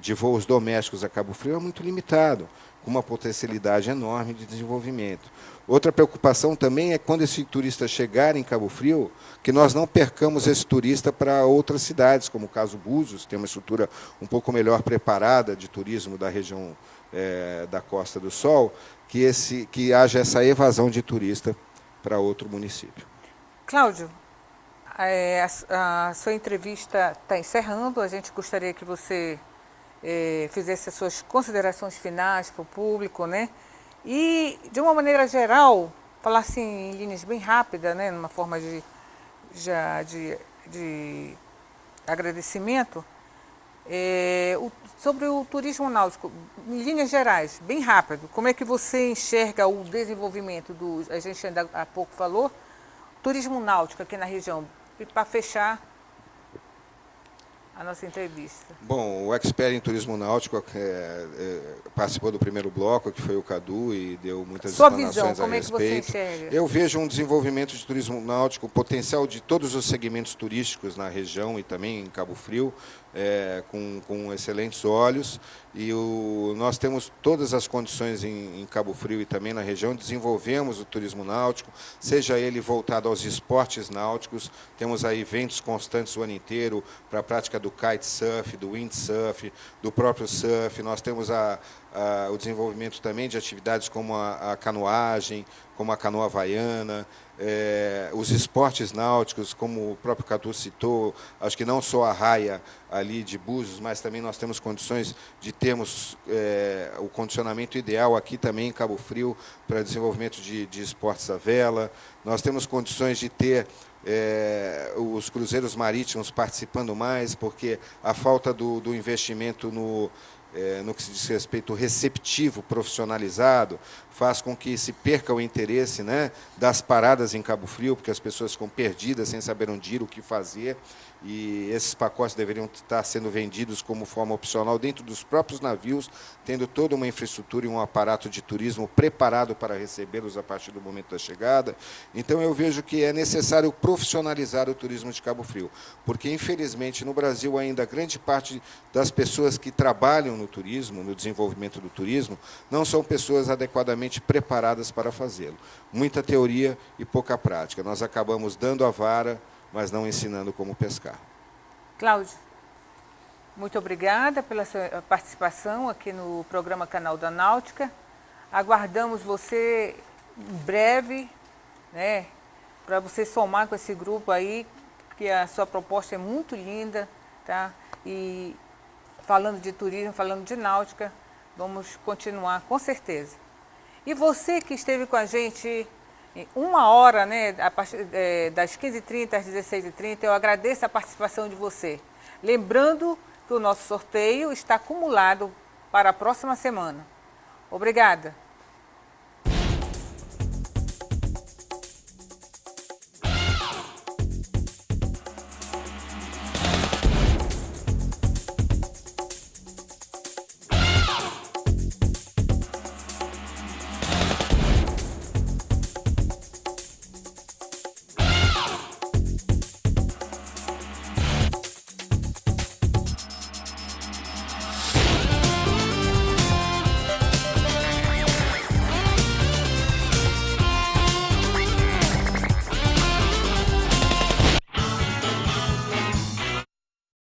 de voos domésticos a Cabo Frio é muito limitado, com uma potencialidade enorme de desenvolvimento. Outra preocupação também é quando esse turista chegar em Cabo Frio, que nós não percamos esse turista para outras cidades, como o caso Búzios, tem uma estrutura um pouco melhor preparada de turismo da região da Costa do Sol, que haja essa evasão de turista para outro município. Cláudio, a sua entrevista está encerrando. A gente gostaria que você fizesse as suas considerações finais para o público, né? E, de uma maneira geral, falar assim, em linhas bem rápidas, né? Numa forma de agradecimento, sobre o turismo náutico, em linhas gerais, bem rápido. Como é que você enxerga o desenvolvimento a gente ainda há pouco falou, turismo náutico aqui na região, para fechar a nossa entrevista? Bom, o expert em turismo náutico participou do primeiro bloco, que foi o Cadu, e deu muitas explanações a respeito. Como é que você enxerga? Eu vejo um desenvolvimento de turismo náutico, potencial de todos os segmentos turísticos na região e também em Cabo Frio, com excelentes olhos, e nós temos todas as condições em Cabo Frio e também na região, desenvolvemos o turismo náutico, seja ele voltado aos esportes náuticos, temos aí eventos constantes o ano inteiro para a prática do kitesurf, do windsurf, do próprio surf, nós temos o desenvolvimento também de atividades como a canoagem, como a canoa havaiana, os esportes náuticos, como o próprio Cadu citou, acho que não só a raia ali de Búzios, mas também nós temos condições de termos o condicionamento ideal aqui também em Cabo Frio para desenvolvimento de esportes à vela. Nós temos condições de ter os cruzeiros marítimos participando mais, porque a falta do investimento no que se diz respeito ao receptivo profissionalizado, faz com que se perca o interesse, né, das paradas em Cabo Frio, porque as pessoas ficam perdidas, sem saber onde ir, o que fazer, e esses pacotes deveriam estar sendo vendidos como forma opcional dentro dos próprios navios, tendo toda uma infraestrutura e um aparato de turismo preparado para recebê-los a partir do momento da chegada. Então, eu vejo que é necessário profissionalizar o turismo de Cabo Frio, porque, infelizmente, no Brasil, ainda grande parte das pessoas que trabalham no turismo, no desenvolvimento do turismo, não são pessoas adequadamente preparadas para fazê-lo. Muita teoria e pouca prática. Nós acabamos dando a vara, mas não ensinando como pescar. Cláudio, muito obrigada pela sua participação aqui no programa Canal da Náutica. Aguardamos você em breve, né, para você somar com esse grupo aí, que a sua proposta é muito linda, tá? E falando de turismo, falando de náutica, vamos continuar com certeza. E você que esteve com a gente em 1 hora, né, a partir das 15h30 às 16h30, eu agradeço a participação de você. Lembrando que o nosso sorteio está acumulado para a próxima semana. Obrigada.